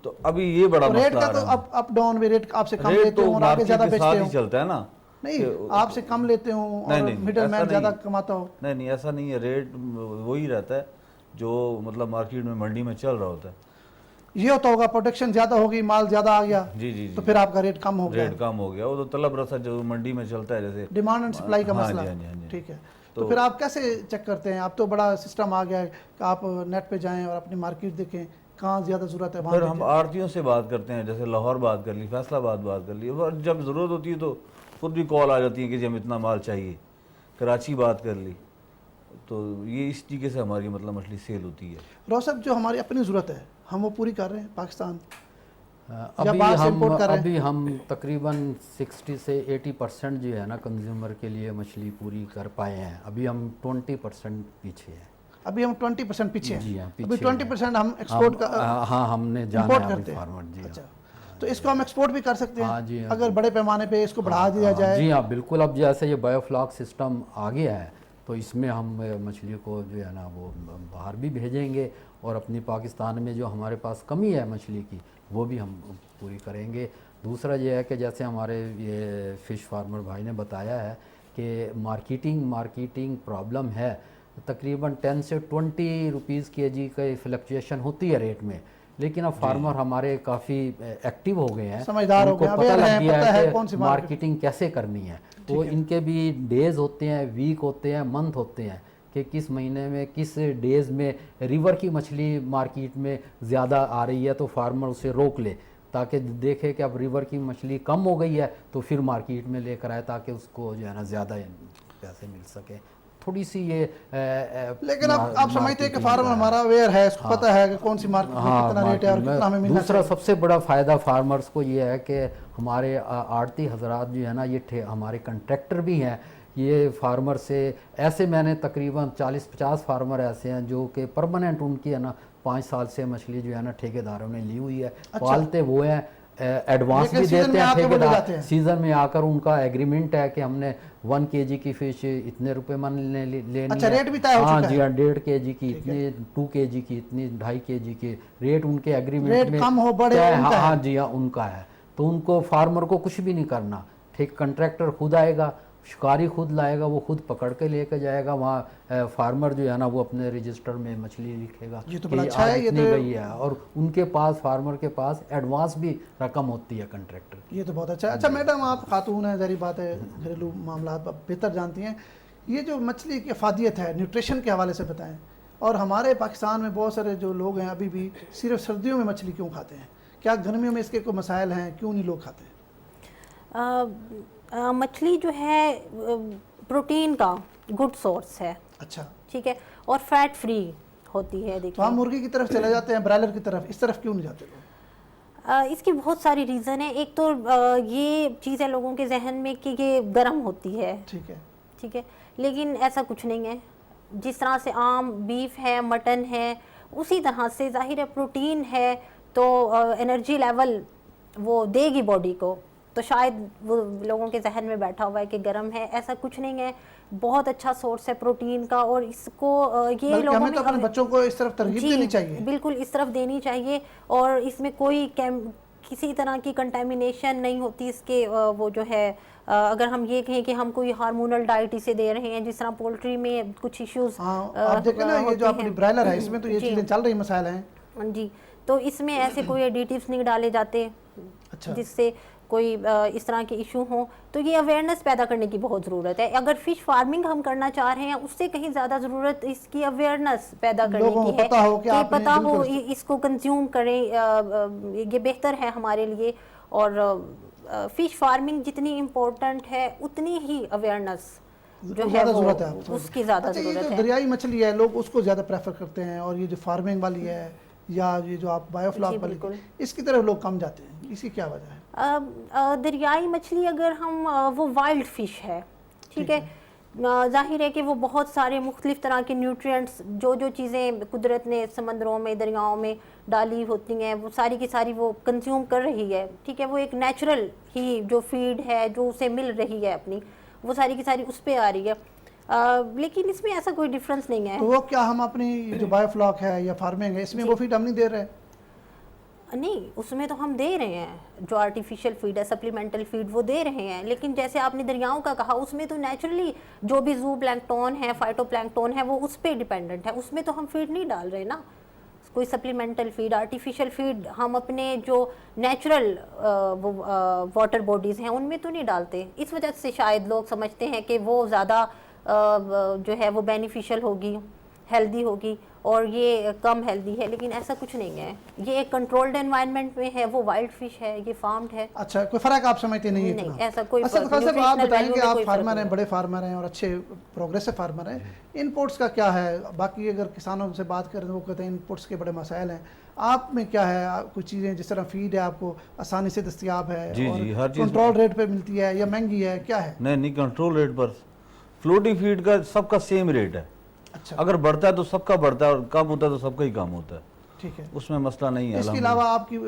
تو ابھی یہ بڑا ریٹ مسئلہ کا آ تو رہا ہے. اپ ڈاؤن میں ریٹ آپ سے کم ریٹ لیتے تو ہوں اور آگے زیادہ مارکیٹ کے ساتھ بیچتے ہی ہوں. چلتا ہے نا. نہیں آپ سے کم لیتے ہوں اور مڈل مین زیادہ کماتا ہو. نہیں ایسا نہیں ہے, ریٹ وہی رہتا ہے جو مطلب مارکیٹ میں منڈی میں چل رہا ہوتا ہے. یہ ہوتا ہوگا پروڈکشن زیادہ ہوگی, مال زیادہ آ گیا جی تو پھر آپ کا ریٹ کم ہو گیا. ریٹ کم ہو گیا, وہ تو طلب رسا جو منڈی میں چلتا ہے جیسے ڈیمانڈ اینڈ سپلائی کا مسئلہ. ٹھیک ہے, تو پھر آپ کیسے چیک کرتے ہیں؟ اب تو بڑا سسٹم آ گیا ہے کہ آپ نیٹ پہ جائیں اور اپنی مارکیٹ دیکھیں کہاں زیادہ ضرورت ہے. پھر ہم آڑتیوں سے بات کرتے ہیں, جیسے لاہور بات کر لی, فیصل آباد بات کر لی, اور جب ضرورت ہوتی ہے تو خود بھی کال آ جاتی ہے کہ جی ہم اتنا مال چاہیے. کراچی بات کر لی, تو یہ اس طریقے سے ہماری مطلب مچھلی سیل ہوتی ہے. روصب جو ہماری اپنی ضرورت ہے ہم وہ پوری کر رہے ہیں پاکستان؟ ابھی ہم تقریباً 60 سے 80% جو ہے نا کنزیومر کے لیے مچھلی پوری کر پائے ہیں. ابھی ہم 20% پیچھے ہیں. ابھی ہم 20% پیچھے ہیں. جی ہاں, ابھی 20% ہم ایکسپورٹ کا ہاں ہم نے جانا ہے ابھی فارمر. جی اچھا, تو اس کو ہم ایکسپورٹ بھی کر سکتے ہیں اگر بڑے پیمانے پہ اس کو بڑھا دیا جائے؟ جی ہاں بالکل. اب جیسے یہ بایو فلاک سسٹم آ گیا ہے تو اس میں ہم مچھلی کو جو ہے نا وہ باہر بھی بھیجیں گے, اور اپنی پاکستان میں جو ہمارے پاس کمی ہے مچھلی کی وہ بھی ہم پوری کریں گے. دوسرا یہ ہے کہ جیسے ہمارے یہ فش فارمر بھائی نے بتایا ہے کہ مارکیٹنگ پرابلم ہے. تقریباً 10 سے 20 روپیز کے جی کا فلکچویشن ہوتی ہے ریٹ میں, لیکن اب فارمر ہمارے کافی ایکٹیو ہو گئے ہیں, سمجھدار ہو گئے ہیں, پتہ لگ گیا ہے کون کہ سی مارکیٹنگ کیسے کرنی ہے. تو ان کے بھی ڈیز ہوتے ہیں, ویک ہوتے ہیں, منتھ ہوتے ہیں کہ کس مہینے میں کس ڈیز میں ریور کی مچھلی مارکیٹ میں زیادہ آ رہی ہے تو فارمر اسے روک لے, تاکہ دیکھے کہ اب ریور کی مچھلی کم ہو گئی ہے تو پھر مارکیٹ میں لے کر آئے تاکہ اس کو جو ہے نا زیادہ پیسے مل سکے. تھوڑی سی یہ لیکن آپ سمجھتے ہیں کہ فارمر ہمارا اویئر ہے, اس کو پتہ ہے کہ کون سی مارکیٹ میں کتنا ریٹ ہے اور کتنا ہمیں ملنا. دوسرا سب سے بڑا فائدہ فارمرز کو یہ ہے کہ ہمارے آڑتی حضرات جو ہے نا یہ ہمارے کنٹریکٹر بھی ہیں. یہ فارمر سے ایسے میں نے تقریباً 40-50 فارمر ایسے ہیں جو کہ پرماننٹ ان کی ہے نا 5 سال سے مچھلی جو ہے نا ٹھیکیداروں نے لی ہوئی ہے, پالتے وہ ہیں, ایڈوانس بھی دیتے ہیں ٹھیکیدار. سیزن میں آ کر ان کا ایگریمنٹ ہے کہ ہم نے 1 kg کی فش اتنے روپے من لینی ہے. اچھا ریٹ بھی طے ہو چکا ہے؟ ہاں جی ہاں, 1.5 kg کی اتنی, 2 kg کی اتنی, 2.5 kg کی ریٹ ان کے ایگریمنٹ میں کم ہو بڑے ہاں جی ہاں ان کا ہے. تو ان کو فارمر کو کچھ بھی نہیں کرنا, ٹھیک کنٹریکٹر خود آئے گا, شکاری خود لائے گا, وہ خود پکڑ کے لے کے جائے گا, وہاں فارمر جو ہے نا وہ اپنے رجسٹر میں مچھلی لکھے گا کہ آج اتنی گئی ہے, اور ان کے پاس فارمر کے پاس ایڈوانس بھی رقم ہوتی ہے کنٹریکٹر. یہ تو بہت اچھا ہے. اچھا میڈم آپ خاتون ہیں, ظاہری بات ہے گھریلو معاملات بہتر جانتی ہیں, یہ جو مچھلی کی افادیت ہے نیوٹریشن کے حوالے سے بتائیں. اور ہمارے پاکستان میں بہت سارے جو لوگ ہیں ابھی بھی صرف سردیوں میں مچھلی کیوں کھاتے ہیں؟ کیا گرمیوں میں اس کے کوئی مسائل ہیں, کیوں نہیں لوگ کھاتے ہیں؟ مچھلی جو ہے پروٹین کا گڈ سورس ہے. اچھا ٹھیک ہے, اور فیٹ فری ہوتی ہے. دیکھیں تو ہم مرغی کی طرف چلے جاتے ہیں, برائلر کی طرف, اس طرف کیوں نہیں جاتے لوگ؟ اس کی بہت ساری ریزن ہے. ایک تو یہ چیز ہے لوگوں کے ذہن میں کہ یہ گرم ہوتی ہے. ٹھیک ہے, لیکن ایسا کچھ نہیں ہے. جس طرح سے عام بیف ہے, مٹن ہے, اسی طرح سے ظاہر ہے پروٹین ہے تو انرجی لیول وہ دے گی باڈی کو. تو شاید وہ لوگوں کے ذہن میں بیٹھا ہوا ہے کہ گرم ہے, ایسا کچھ نہیں ہے. بہت اچھا سورس ہے پروٹین کا, اور اس کو یہ لوگوں میں اپنے بچوں کو اس طرف ترغیب دینی چاہیے. بالکل اس طرف دینی چاہیے, اور اس میں کوئی کسی طرح کی کنٹامینیشن نہیں ہوتی اس کے. وہ جو ہے اگر ہم یہ کہیں کہ ہم کوئی ہارمونل ڈائٹ اسے دے رہے ہیں, جس طرح پولٹری میں کچھ ایشوز آپ دیکھیں نا, یہ جو اپنی برائلر ہے اس میں تو یہ چیزیں چل رہی مسائل ہیں. جی, تو اس میں ایسے کوئی ایڈیٹیوز نہیں ڈالے جاتے جس سے کوئی اس طرح کے ایشو ہوں. تو یہ اویئرنیس پیدا کرنے کی بہت ضرورت ہے. اگر فش فارمنگ ہم کرنا چاہ رہے ہیں, اس سے کہیں زیادہ ضرورت اس کی اویئرنیس پیدا کرنے کی ہے, کہ پتہ ہو اس کو کنزیوم کریں, یہ بہتر ہے ہمارے لیے. اور فش فارمنگ جتنی امپورٹنٹ ہے اتنی ہی اویئرنیس جو ہے وہ اس کی زیادہ ضرورت ہے. دریائی مچھلی ہے, لوگ اس کو زیادہ پریفر کرتے ہیں, اور یہ جو فارمنگ والی ہے یا یہ جو آپ بایو فلاک والی, اس کی طرف لوگ کم جاتے ہیں. اس کی کیا وجہ ہے؟ دریائی مچھلی اگر ہم وہ وائلڈ فش ہے, ٹھیک ہے, ظاہر ہے کہ وہ بہت سارے مختلف طرح کے نیوٹرینٹس جو چیزیں قدرت نے سمندروں میں دریاؤں میں ڈالی ہوتی ہیں وہ ساری کی ساری وہ کنزیوم کر رہی ہے، ٹھیک ہے، وہ ایک نیچرل ہی جو فیڈ ہے جو اسے مل رہی ہے اپنی، وہ ساری کی ساری اس پہ آ رہی ہے، لیکن اس میں ایسا کوئی ڈفرینس نہیں ہے۔ تو وہ کیا ہم اپنی جو بایو فلاک ہے یا فارمنگ ہے اس میں وہ فیڈ ہم نہیں دے رہے؟ نہیں، اس میں تو ہم دے رہے ہیں، جو آرٹیفیشل فیڈ ہے سپلیمنٹل فیڈ وہ دے رہے ہیں، لیکن جیسے آپ نے دریاؤں کا کہا اس میں تو نیچرلی جو بھی زو پلانکٹون ہے فائٹو پلانکٹون ہے وہ اس پہ ڈیپینڈنٹ ہے، اس میں تو ہم فیڈ نہیں ڈال رہے نا، کوئی سپلیمنٹل فیڈ آرٹیفیشل فیڈ ہم اپنے جو نیچرل واٹر باڈیز ہیں ان میں تو نہیں ڈالتے، اس وجہ سے شاید لوگ سمجھتے ہیں کہ وہ زیادہ جو ہے وہ بینیفیشل ہوگی، ہیلدی ہوگی اور یہ کم ہیلدی ہے، لیکن ایسا کچھ نہیں ہے، یہ ایک کنٹرولڈ انوائرمنٹ میں ہے، وہ وائلڈ فش ہے، یہ فارمڈ ہے۔ اچھا، کوئی فرق آپ سمجھتے نہیں ہے؟ نہیں، ایسا کوئی اسد خان صاحب آپ بتائیں کہ آپ فارمر ہیں، بڑے فارمر ہیں اور اچھے پروگریسو فارمر ہیں، انپوٹس کا کیا ہے؟ باقی اگر کسانوں سے بات کریں تو وہ کہتے ہیں انپوٹس کے بڑے مسائل ہیں، آپ میں کیا ہے؟ کچھ چیزیں جس طرح فیڈ ہے آپ کو آسانی سے دستیاب ہے اور کنٹرول ریٹ پہ ملتی ہے یا مہنگی ہے، کیا ہے؟ نہیں، کنٹرول ریٹ پر فلوٹنگ فیڈ کا سب کا سیم ریٹ ہے، اچھا، اگر بڑھتا ہے تو سب کا بڑھتا ہے اور کم ہوتا ہے تو سب کا ہی کم ہوتا ہے، ٹھیک ہے، اس میں مسئلہ نہیں ہے۔ اس کے علاوہ آپ کی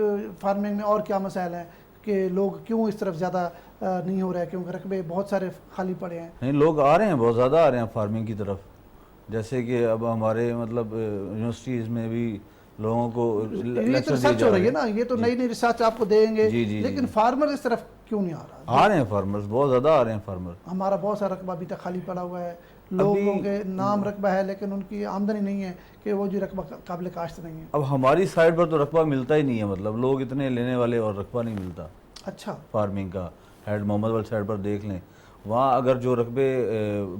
فارمنگ میں اور کیا مسائل ہیں کہ لوگ کیوں اس طرف زیادہ نہیں ہو رہے؟ کیونکہ رقبے بہت سارے خالی پڑے ہیں۔ نہیں، لوگ آ رہے ہیں، بہت زیادہ آ رہے ہیں فارمنگ کی طرف، جیسے کہ اب ہمارے مطلب یونیورسٹیز میں بھی لوگوں کو یہ تو ریسرچ ہو رہی ہے نا، یہ تو نئی نئی ریسرچ آپ کو دیں گے، لیکن فارمر اس طرف کیوں نہیں آ رہا؟ آ رہے ہیں فارمرز، بہت زیادہ آ رہے ہیں فارمر۔ ہمارا بہت سارا رقبہ ابھی تک خالی پڑا ہوا ہے، لوگوں کے نام رقبہ ہے لیکن ان کی آمدنی نہیں ہے کہ وہ جو رقبہ قابل کاشت نہیں ہے۔ اب ہماری سائڈ پر تو رقبہ ملتا ہی نہیں ہے، مطلب لوگ اتنے لینے والے اور رقبہ نہیں ملتا اچھا، فارمنگ کا۔ ہیڈ محمد والی سائڈ پر دیکھ لیں، وہاں اگر جو رقبے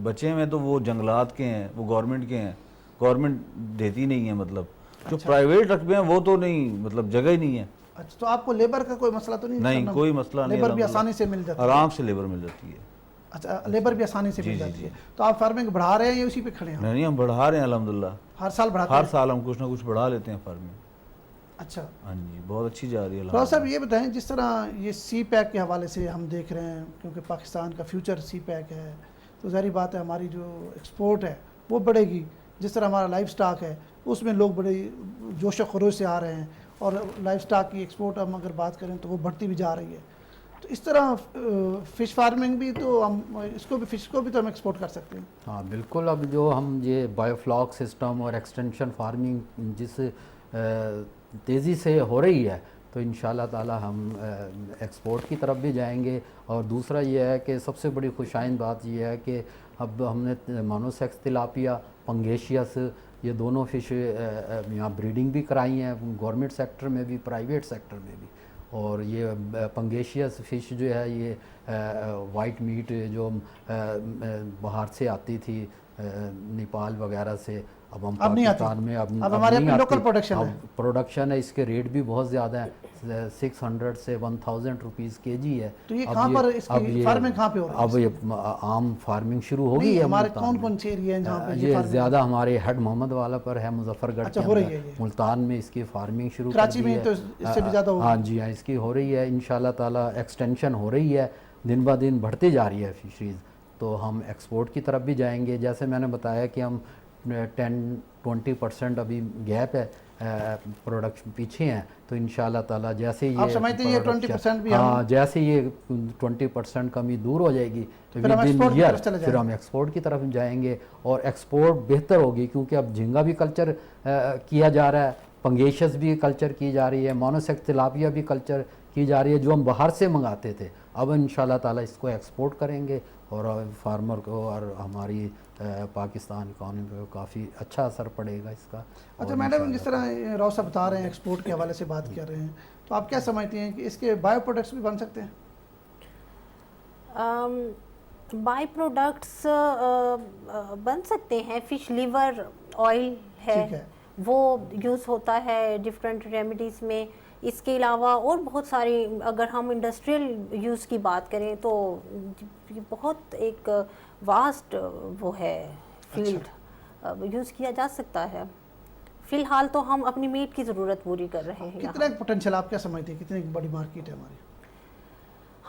بچے ہیں تو وہ جنگلات کے ہیں، وہ گورنمنٹ کے ہیں، گورنمنٹ دیتی نہیں ہے، مطلب جو پرائیویٹ رقبے ہیں وہ تو نہیں، مطلب جگہ ہی نہیں ہے۔ اچھا، تو آپ کو لیبر کا کوئی مسئلہ تو نہیں؟ نہیں، کوئی مسئلہ نہیں، لیبر بھی آسانی سے مل جاتی ہے؟ آرام سے لیبر مل جاتی ہے۔ اچھا، لیبر بھی آسانی سے مل جاتی ہے، تو آپ فارمنگ بڑھا رہے ہیں یا اسی پہ کھڑے ہیں؟ نہیں، ہم بڑھا رہے ہیں الحمدللہ، ہر سال بڑھاتے ہیں؟ ہر سال ہم کچھ نہ کچھ بڑھا لیتے ہیں فارمنگ۔ اچھا، ہاں جی، بہت اچھی جا رہی ہے۔ تو صاحب یہ بتائیں، جس طرح یہ سی پیک کے حوالے سے ہم دیکھ رہے ہیں، کیونکہ پاکستان کا فیوچر سی پیک ہے، تو ظاہری بات ہے ہماری جو ایکسپورٹ ہے وہ بڑھے گی، جس طرح ہمارا لائف سٹاک ہے اس میں لوگ بڑے جوش و خروش سے آ رہے ہیں، اور لائف سٹاک کی ایکسپورٹ ہم اگر بات کریں تو وہ بڑھتی بھی جا رہی ہے، تو اس طرح فش فارمنگ بھی تو ہم اس کو بھی، فش کو بھی تو ہم ایکسپورٹ کر سکتے ہیں۔ ہاں بالکل، اب جو ہم یہ بایو فلاک سسٹم اور ایکسٹینشن فارمنگ جس تیزی سے ہو رہی ہے تو انشاءاللہ تعالی ہم ایکسپورٹ کی طرف بھی جائیں گے، اور دوسرا یہ ہے کہ سب سے بڑی خوشائند بات یہ ہے کہ اب ہم نے مونوسیکس تلاپیا، پنگیشیس، یہ دونوں فش یہاں بریڈنگ بھی کرائی ہیں، گورنمنٹ سیکٹر میں بھی پرائیویٹ سیکٹر میں بھی، اور یہ پنگیشیس فش جو ہے یہ وائٹ میٹ جو باہر سے آتی تھی نیپال وغیرہ سے، اب ہم پاکستان میں اب ہمارے اپنی لوکل پروڈکشن ہے، اس کے ریٹ بھی بہت زیادہ ہیں، 600 سے 1000 روپیز کے جی ہے۔ تو یہ کہاں پر اس کی فارمنگ کہاں پہ ہو رہی ہے؟ اب یہ عام فارمنگ شروع ہو گئی ہے۔ ہمارے کون کون سے ایریا ہیں جہاں پہ یہ زیادہ ہمارے ہیڈ محمد والا پر ہے، مظفر گڑھ کے اندر، ملتان میں اس کی فارمنگ شروع کر دی ہے، کراچی میں تو اس سے بھی زیادہ ہو رہی ہے۔ ہاں جی ہاں، اس کی ہو رہی ہے انشاءاللہ تعالی، ایکسٹینشن ہو رہی ہے، دن بہ دن بڑھتی جا رہی ہے فشریز، تو ہم ایکسپورٹ کی طرف بھی جائیں گے۔ جیسے میں نے بتایا کہ ہم 10-20% ابھی گیپ ہے، پروڈکشن پیچھے ہیں، تو انشاءاللہ تعالی جیسے یہ آپ سمجھتے ہیں یہ 20% بھی ہاں جیسے یہ 20% کمی دور ہو جائے گی تو پھر ہم ایکسپورٹ کی طرف جائیں گے، اور ایکسپورٹ بہتر ہوگی، کیونکہ اب جھینگا بھی کلچر کیا جا رہا ہے، پنگیشس بھی کلچر کی جا رہی ہے، مونوسیکس تلاپیا بھی کلچر کی جا رہی ہے، جو ہم باہر سے منگاتے تھے، اب انشاءاللہ تعالی اس کو ایکسپورٹ کریں گے، اور فارمر کو اور ہماری پاکستان اکانومی پہ کافی اچھا اثر پڑے گا اس کا۔ اچھا میڈم، جس طرح راؤ صاحب بتا رہے ہیں ایکسپورٹ کے حوالے سے بات کر رہے ہیں، تو آپ کیا سمجھتے ہیں کہ اس کے بایو پروڈکٹس بھی بن سکتے ہیں؟ بائی پروڈکٹس بن سکتے ہیں، فش لیور آئل ہے وہ یوز ہوتا ہے ڈفرینٹ ریمیڈیز میں، اس کے علاوہ اور بہت ساری، اگر ہم انڈسٹریل یوز کی بات کریں تو یہ بہت ایک واسٹ وہ ہے فیلڈ، یوز کیا جا سکتا ہے۔ فی الحال تو ہم اپنی میٹ کی ضرورت پوری کر رہے ہیں۔ کتنا پوٹینشیل آپ کیا سمجھتے ہیں، کتنی بڑی مارکیٹ ہے ہماری؟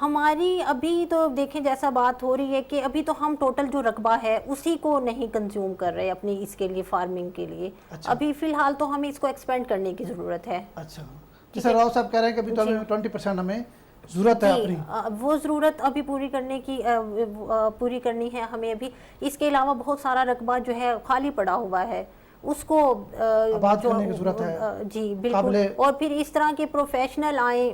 ہماری ابھی تو دیکھیں جیسا بات ہو رہی ہے کہ ابھی تو ہم ٹوٹل جو رقبہ ہے اسی کو نہیں کنزیوم کر رہے اپنی اس کے لیے فارمنگ کے لیے. ابھی فی الحال تو ہمیں اس کو ایکسپینڈ کرنے کی ضرورت ہے. اچھا جیسے راؤ صاحب کہہ رہے ہیں کہ ابھی 20% ہمیں ضرورت ہے اپنی, وہ ضرورت ابھی پوری کرنی ہے ہمیں ابھی. اس کے علاوہ بہت سارا رقبہ جو ہے خالی پڑا ہوا ہے, اس کو آباد کرنے کی ضرورت ہے. جی بالکل. اور پھر اس طرح کے پروفیشنل آئیں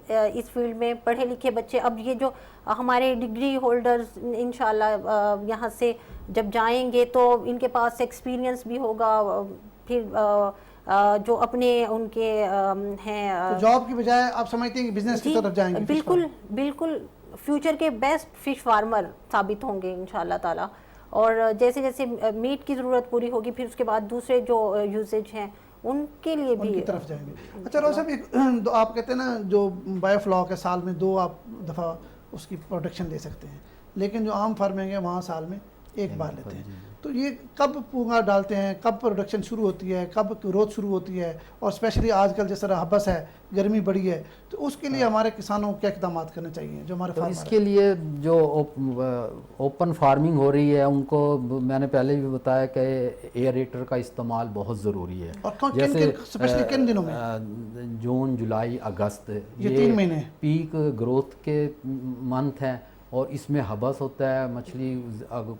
اس فیلڈ میں, پڑھے لکھے بچے. اب یہ جو ہمارے ڈگری ہولڈرز انشاءاللہ یہاں سے جب جائیں گے تو ان کے پاس ایکسپیرینس بھی ہوگا, پھر جو اپنے ان کے ہیں جاب کی بجائے آپ سمجھتے ہیں کہ بزنس کی طرف جائیں گے. بالکل فیوچر کے بیسٹ فش فارمر ثابت ہوں گے انشاءاللہ تعالی. اور جیسے جیسے میٹ کی ضرورت پوری ہوگی پھر اس کے بعد دوسرے جو یوزیج ہیں ان کے لیے بھی ان کی طرف جائیں گے. اچھا راؤ صاحب, آپ کہتے ہیں نا جو بایو فلاک ہے سال میں 2 آپ دفعہ اس کی پروڈکشن لے سکتے ہیں, لیکن جو عام فارمنگ ہے وہاں سال میں 1 بار لیتے ہیں. تو یہ کب پونگا ڈالتے ہیں, کب پروڈکشن شروع ہوتی ہے, کب گروتھ شروع ہوتی ہے, اور اسپیشلی آج کل جس طرح حبس ہے, گرمی بڑی ہے, تو اس کے لیے ہمارے کسانوں کو کیا اقدامات کرنے چاہیے جو ہمارے فارمر اس کے لیے جو اوپن فارمنگ ہو رہی ہے ان کو میں نے پہلے بھی بتایا کہ ایئریٹر کا استعمال بہت ضروری ہے. جیسے اسپیشلی کن دنوں میں, جون جولائی اگست, یہ 3 مہینے پیک گروتھ کے منتھ ہیں, اور اس میں حبس ہوتا ہے. مچھلی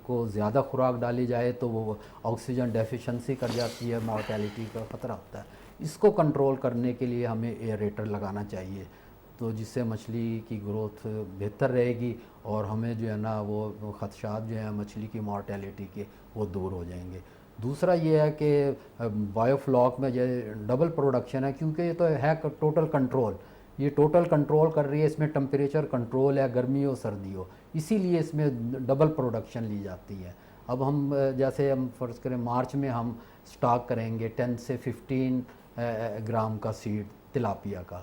کو زیادہ خوراک ڈالی جائے تو وہ آکسیجن ڈیفیشنسی کر جاتی ہے, مارٹیلٹی کا خطرہ ہوتا ہے. اس کو کنٹرول کرنے کے لیے ہمیں ایئریٹر لگانا چاہیے, تو جس سے مچھلی کی گروتھ بہتر رہے گی, اور ہمیں جو ہے نا وہ خدشات جو ہیں مچھلی کی مارٹیلٹی کے وہ دور ہو جائیں گے. دوسرا یہ ہے کہ بایو فلاک میں جو ڈبل پروڈکشن ہے, کیونکہ یہ تو ہے ٹوٹل کنٹرول, یہ ٹوٹل کنٹرول کر رہی ہے. اس میں ٹمپریچر کنٹرول ہے, گرمی ہو سردی ہو, اسی لیے اس میں ڈبل پروڈکشن لی جاتی ہے. اب ہم جیسے ہم فرض کریں مارچ میں ہم سٹاک کریں گے 10 سے 15 گرام کا سیڈ تلاپیا کا,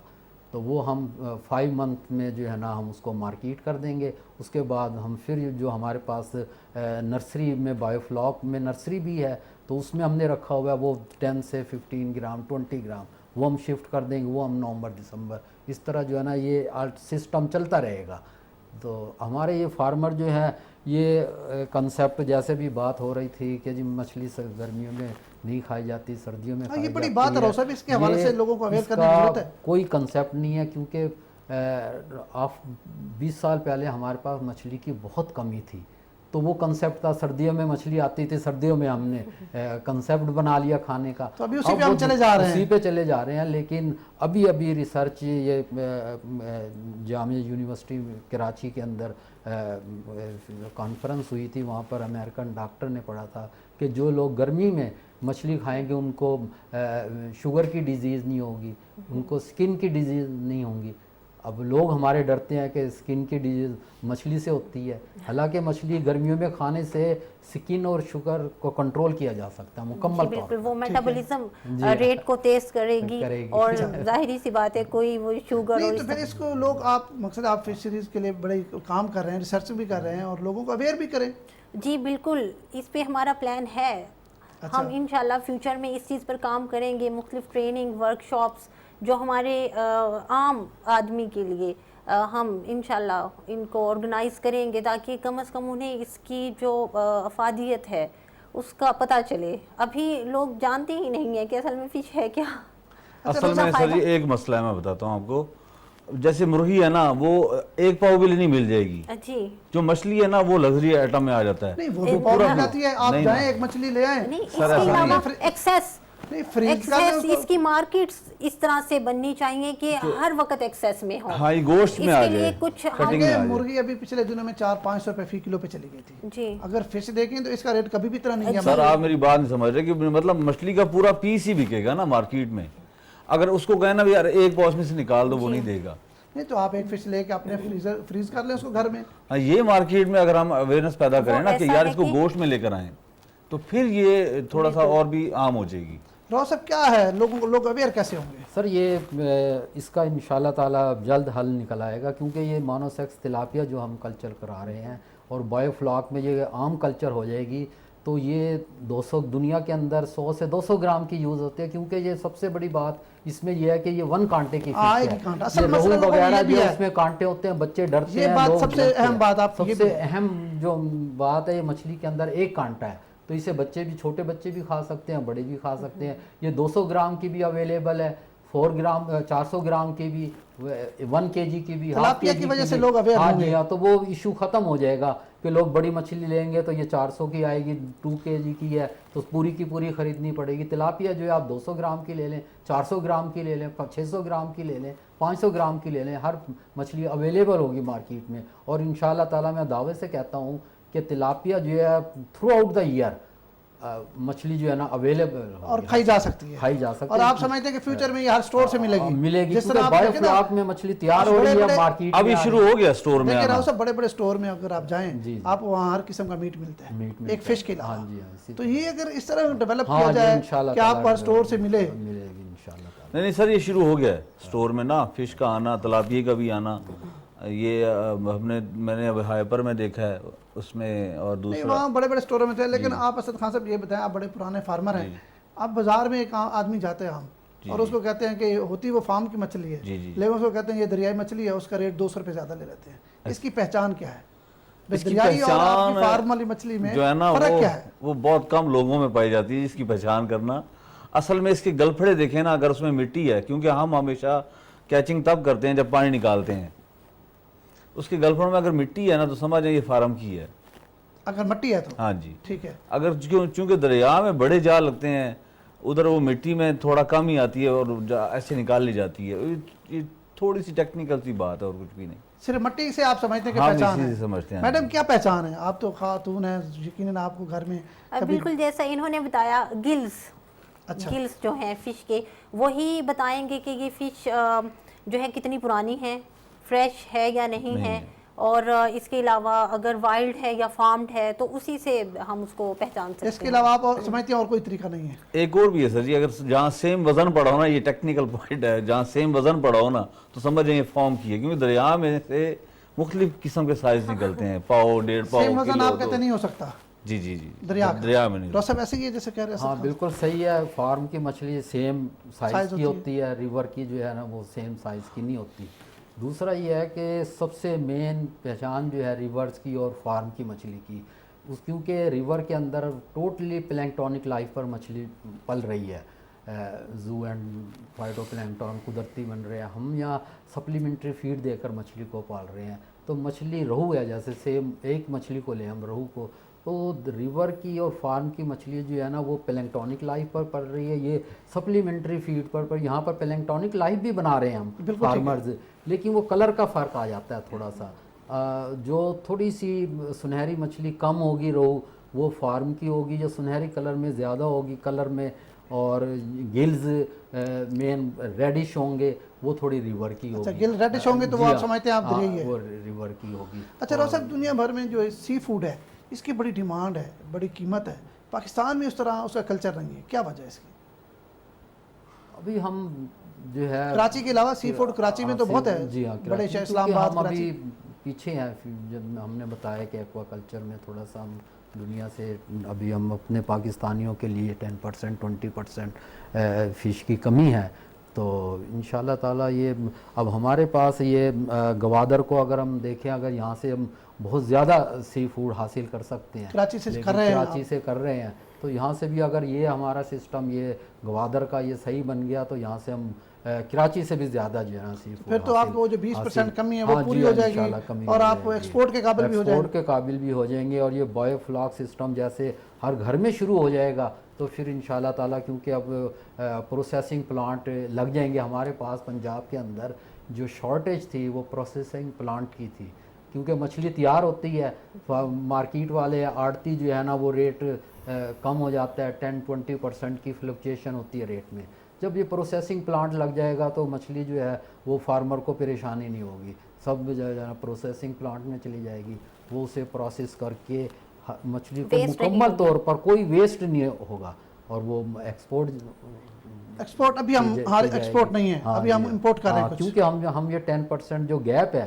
تو وہ ہم 5 منتھ میں جو ہے نا ہم اس کو مارکیٹ کر دیں گے. اس کے بعد ہم پھر جو ہمارے پاس نرسری میں بایو فلاک میں نرسری بھی ہے, تو اس میں ہم نے رکھا ہوا ہے وہ 10 سے 15 گرام 20 گرام وہ ہم شفٹ کر دیں گے, وہ ہم نومبر دسمبر اس طرح جو ہے نا یہ سسٹم چلتا رہے گا. تو ہمارے یہ فارمر جو ہے یہ کنسیپٹ جیسے بھی بات ہو رہی تھی کہ جی مچھلی گرمیوں میں نہیں کھائی جاتی, سردیوں میں کھائی یہ بڑی جاتی بات ہے ہے. صاحب, اس کے حوالے سے لوگوں کو اویئر کرنے کی ضرورت ہے. کوئی کنسیپٹ نہیں ہے, کیونکہ 20 سال پہلے ہمارے پاس مچھلی کی بہت کمی تھی, تو وہ کنسیپٹ تھا سردیوں میں مچھلی آتی تھی, سردیوں میں ہم نے کنسیپٹ بنا لیا کھانے کا, تو ابھی اسی پہ ہم چلے جا رہے ہیں, اسی پہ چلے جا رہے ہیں. لیکن ابھی ریسرچ یہ جامعہ یونیورسٹی کراچی کے اندر کانفرنس ہوئی تھی, وہاں پر امریکن ڈاکٹر نے پڑھا تھا کہ جو لوگ گرمی میں مچھلی کھائیں گے ان کو شوگر کی ڈیزیز نہیں ہوگی, ان کو سکن کی ڈیزیز نہیں ہوں گی. اب لوگ ہمارے ڈرتے ہیں کہ سکن کی ڈیزیز مچھلی سے ہوتی ہے, حالانکہ مچھلی گرمیوں میں کھانے سے سکن اور شوگر کو کنٹرول کیا جا سکتا ہے مکمل طور پر. وہ میٹابولزم ریٹ کو تیز کرے گی, اور ظاہری سی بات ہے کوئی وہ شوگر. نہیں تو پھر اس کو لوگ, آپ مقصد آپ فشریز کے لیے بڑے کام کر رہے ہیں, ریسرچ بھی کر رہے ہیں, اور لوگوں کو اویئر بھی کریں. جی بالکل, اس پہ ہمارا پلان ہے. ہم انشاءاللہ فیوچر میں اس چیز پر کام کریں گے, مختلف ٹریننگ ورک شاپس جو ہمارے عام آدمی کے لیے ہم انشاءاللہ ان کو آرگنائز کریں گے, تاکہ کم از کم انہیں اس کی جو افادیت ہے اس کا پتہ چلے. ابھی لوگ جانتے ہی نہیں ہیں کہ اصل میں فش ہے کیا. اصل میں سر یہ ایک مسئلہ ہے, میں بتاتا ہوں آپ کو. جیسے مرغی ہے نا وہ 1 پاؤ بھی نہیں مل جائے گی, جی جو مچھلی ہے نا وہ لگژری آئٹم میں آ جاتا ہے. نہیں وہ 2 پاؤ مل جاتی ہے, آپ جائیں ایک مچھلی لے آئیں. نہیں, اس کے علاوہ ایکسیس اس کی مارکیٹس اس طرح سے بننی چاہیے کہ ہر وقت ایکسیس میں ہو. ہاں گوشت میں آ جائے. کچھ مرغی ابھی پچھلے دنوں میں 400-500 روپے فی کلو پہ چلی گئی تھی. جی اگر فش دیکھیں تو اس کا ریٹ کبھی بھی اتنا نہیں ہے. سر آپ میری بات نہیں سمجھ رہے, کہ مطلب مچھلی کا پورا پیس ہی بکے گا نا مارکیٹ میں. اگر اس کو کہنا بھی یار 1 پاؤ میں سے نکال دو, وہ نہیں دے گا. نہیں تو آپ ایک فش لے کے اپنے فریز کر لیں اس کو گھر میں. ہاں یہ مارکیٹ میں اگر ہم اویئرنیس پیدا کریں نا کہ یار اس کو گوشت میں لے کر آئیں, تو پھر یہ تھوڑا سا اور بھی عام ہو جائے گی. راؤ صاحب کیا ہے, لوگ اویئر کیسے ہوں گے؟ سر یہ اس کا انشاءاللہ تعالی جلد حل نکل آئے گا, کیونکہ یہ مونوسیکس تلاپیا جو ہم کلچر کرا رہے ہیں اور بایو فلاک میں یہ عام کلچر ہو جائے گی. تو یہ 200 دنیا کے اندر 100 سے 200 گرام کی یوز ہوتی ہے، کیونکہ یہ سب سے بڑی بات اس میں یہ ہے کہ یہ 1 کانٹے کی فش ہے، یہ روہو وغیرہ جو اس میں کانٹے ہوتے ہیں، بچے ڈرتے ہیں، لوگ سب سے اہم بات آپ سب سے اہم جو بات ہے، یہ مچھلی کے اندر 1 کانٹا ہے، تو اسے بچے بھی، چھوٹے بچے بھی کھا سکتے ہیں، بڑے بھی کھا سکتے ہیں۔ یہ 200 گرام کی بھی اویلیبل ہے، 400 گرام کی بھی، 1 kg کی بھی، تلاپیا کی وجہ سے لوگ اویئر ہوں گے، تو وہ ایشو ختم ہو جائے گا کہ لوگ بڑی مچھلی لیں گے تو یہ 400 کی آئے گی، 2 kg کی ہے تو پوری کی پوری خریدنی پڑے گی۔ تلاپیا جو ہے آپ 200 گرام کی لے لیں، 400 گرام کی لے لیں، 600 گرام کی لے لیں، 500 گرام کی لے لیں، ہر مچھلی اویلیبل ہوگی مارکیٹ میں۔ اور انشاءاللہ تعالیٰ میں دعوے سے کہتا ہوں کہ تلاپیا جو ہے تھرو آؤٹ دا ایئر مچھلی جو ہے نا اویلیبل اور کھائی جا سکتی ہے، اور آپ سمجھتے ہیں کہ فیوچر میں یہ ہر سٹور سے ملے گی، جس طرح بایو فلاک میں مچھلی تیار ہو رہی ہے مارکیٹ ابھی شروع ہو گیا سٹور میں لیکن صاحب بڑے بڑے سٹور میں اگر آپ جائیں آپ وہاں ہر قسم کا میٹ ملتا ہے ایک فش کے علاوہ، تو یہ اگر اس طرح ڈیولپ کیا جائے کہ آپ ہر سٹور سے ملے گی انشاءاللہ۔ نہیں سر، یہ شروع ہو گیا ہے سٹور میں نا، فش کا آنا، تلاپیے کا بھی آنا، یہ میں نے اب ہائپر میں دیکھا ہے اس میں، اور دوسرا وہاں بڑے بڑے سٹوروں میں تھے۔ لیکن آپ اسد خان صاحب یہ بتائیں، آپ بڑے پرانے فارمر ہیں، آپ بازار میں ایک آدمی جاتے ہیں ہم اور اس کو کہتے ہیں کہ ہوتی وہ فارم کی مچھلی ہے، لیکن اس کو کہتے ہیں یہ دریائی مچھلی ہے، اس کا ریٹ 200 روپے زیادہ لے لیتے ہیں، اس کی پہچان کیا ہے؟ دریائی اور آپ کی فارم والی مچھلی میں جو ہے نا فرق کیا ہے؟ وہ بہت کم لوگوں میں پائی جاتی ہے اس کی پہچان کرنا۔ اصل میں اس کے گلپھڑے دیکھیں نا، اگر اس میں مٹی ہے، کیونکہ ہم ہمیشہ کیچنگ تب کرتے ہیں جب پانی نکالتے ہیں، اس کے گلپھڑوں میں اگر مٹی ہے نا تو سمجھیں یہ فارم کی ہے، اگر مٹی ہے تو ہاں جی ٹھیک ہے۔ اگر چونکہ دریا میں بڑے جال لگتے ہیں، ادھر وہ مٹی میں تھوڑا کم ہی آتی ہے اور ایسے نکال لی جاتی ہے، یہ تھوڑی سی ٹیکنیکل سی بات ہے اور کچھ بھی نہیں، صرف مٹی سے آپ سمجھتے ہیں کہ پہچان ہے؟ میڈم کیا پہچان ہے؟ آپ تو خاتون ہیں، یقیناً آپ کو گھر میں بالکل جیسا انہوں نے بتایا، گلز جو ہیں فش کے، وہی بتائیں گے کہ یہ فش جو ہے کتنی پرانی ہے، فریش ہے یا نہیں ہے، اور اس کے علاوہ اگر وائلڈ ہے یا فارمڈ ہے تو اسی سے ہم اس کو پہچان سکتے ہیں۔ اس کے علاوہ آپ سمجھتے ہیں اور کوئی طریقہ نہیں ہے؟ ایک اور بھی ہے سر جی، اگر جہاں سیم وزن پڑا ہو نا، یہ ٹیکنیکل پوائنٹ ہے، جہاں سیم وزن پڑا ہو نا تو سمجھیں یہ فارم کی ہے، کیونکہ دریا میں سے مختلف قسم کے سائز نکلتے ہیں، پاؤ، 1.5 پاؤ، سیم وزن آپ کہتے نہیں ہو سکتا جی جی جی دریا میں نہیں۔ ڈاکٹر صاحب ایسے ہی ہے جیسے کہہ رہے ہیں؟ ہاں بالکل صحیح ہے، فارم کی مچھلی سیم سائز کی ہوتی ہے، ریور کی جو ہے نا وہ سیم سائز کی نہیں ہوتی۔ دوسرا یہ ہے کہ سب سے مین پہچان جو ہے ریورز کی اور فارم کی مچھلی کی، کیونکہ ریور کے اندر ٹوٹلی پلینکٹونک لائف پر مچھلی پل رہی ہے، زو اینڈ فائٹو پلینکٹون قدرتی بن رہے ہیں، ہم یہاں سپلیمنٹری فیڈ دے کر مچھلی کو پال رہے ہیں۔ تو مچھلی روہو ہے، جیسے سیم ایک مچھلی کو لیں ہم روہو کو، تو ریور کی اور فارم کی مچھلی جو ہے نا وہ پلینکٹونک لائف پر پڑ رہی ہے، یہ سپلیمنٹری فیڈ پر یہاں پر پلینکٹونک لائف بھی بنا رہے ہیں ہم فارمرز، لیکن وہ کلر کا فرق آ جاتا ہے تھوڑا سا، جو تھوڑی سی سنہری مچھلی کم ہوگی روہو وہ فارم کی ہوگی، جو سنہری کلر میں زیادہ ہوگی کلر میں، اور گلز مین ریڈش ہوں گے وہ تھوڑی ریور کی ہوگی۔ اچھا گل ریڈش ہوں گے تو وہ آپ سمجھتے ہیں آپ دریائی ہے، وہ ریور کی ہوگی۔ اچھا ڈاکٹر صاحب دنیا بھر میں جو سی فوڈ ہے اس کی بڑی ڈیمانڈ ہے، بڑی قیمت ہے، پاکستان میں اس طرح اس کا کلچر نہیں ہے، کیا وجہ ہے اس کی؟ ابھی ہم جو ہے کراچی کے علاوہ سی فوڈ کراچی میں تو بہت ہے، جی ہاں، بڑے شہر اسلام آباد، ہم ابھی پیچھے ہیں، جب ہم نے بتایا کہ ایکوا کلچر میں تھوڑا سا ہم دنیا سے، ابھی ہم اپنے پاکستانیوں کے لیے 10% 20% فش کی کمی ہے، تو انشاءاللہ تعالیٰ یہ اب ہمارے پاس یہ گوادر کو اگر ہم دیکھیں، اگر یہاں سے ہم بہت زیادہ سی فوڈ حاصل کر سکتے ہیں، کراچی سے کر رہے ہیں، تو یہاں سے بھی اگر یہ ہمارا سسٹم یہ گوادر کا یہ صحیح بن گیا تو یہاں سے ہم کراچی سے بھی زیادہ جو ہے نا سی فوڈ، پھر تو آپ کو جو 20% کمی ہے وہ پوری ہو جائے گی اور آپ ایکسپورٹ کے قابل بھی ہو جائیں گے، اور یہ بایو فلاک سسٹم جیسے ہر گھر میں شروع ہو جائے گا تو پھر انشاءاللہ تعالیٰ، کیونکہ اب پروسیسنگ پلانٹ لگ جائیں گے ہمارے پاس۔ پنجاب کے اندر جو شارٹیج تھی وہ پروسیسنگ پلانٹ کی تھی، کیونکہ مچھلی تیار ہوتی ہے، مارکیٹ والے آڑتی جو ہے نا وہ ریٹ کم ہو جاتا ہے، 10-20% کی فلکچویشن ہوتی ہے ریٹ میں۔ جب یہ پروسیسنگ پلانٹ لگ جائے گا تو مچھلی جو ہے وہ فارمر کو پریشانی نہیں ہوگی، سب جو ہے پروسیسنگ پلانٹ میں چلی جائے گی، وہ اسے پروسیس کر کے مچھلی کو مکمل طور پر کوئی ویسٹ نہیں ہوگا، اور وہ ایکسپورٹ ابھی ہم ایکسپورٹ نہیں ہے، ابھی ہم امپورٹ کر رہے ہیں، کیونکہ ہم یہ 10% جو گیپ ہے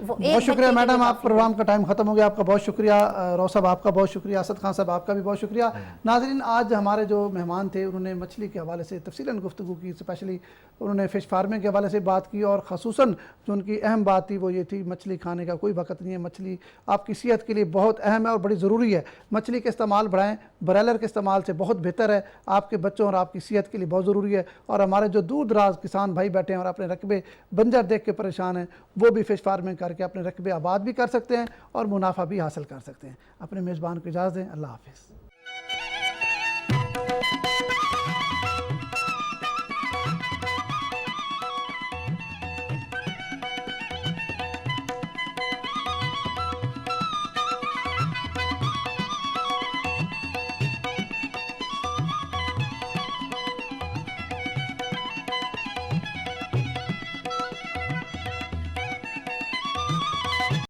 بہت شکریہ میڈم، آپ پروگرام کا ٹائم ختم ہو گیا، آپ کا بہت شکریہ، رو صاحب آپ کا بہت شکریہ، اسد خان صاحب آپ کا بھی بہت شکریہ۔ ناظرین، آج ہمارے جو مہمان تھے انہوں نے مچھلی کے حوالے سے تفصیلاً گفتگو کی، اسپیشلی انہوں نے فش فارمنگ کے حوالے سے بات کی، اور خصوصاً جو ان کی اہم بات تھی وہ یہ تھی مچھلی کھانے کا کوئی وقت نہیں ہے، مچھلی آپ کی صحت کے لیے بہت اہم ہے اور بڑی ضروری ہے، مچھلی کے استعمال بڑھائیں، برائلر کے استعمال سے بہت بہتر ہے، آپ کے بچوں اور آپ کی صحت کے لیے بہت ضروری ہے۔ اور ہمارے جو دور دراز کسان بھائی بیٹھے ہیں اور اپنے رقبے بنجر دیکھ کے پریشان ہیں، وہ بھی فش فارمنگ کر کے اپنے رقبے آباد بھی کر سکتے ہیں اور منافع بھی حاصل کر سکتے ہیں۔ اپنے میزبان کو اجازت دیں، اللہ حافظ۔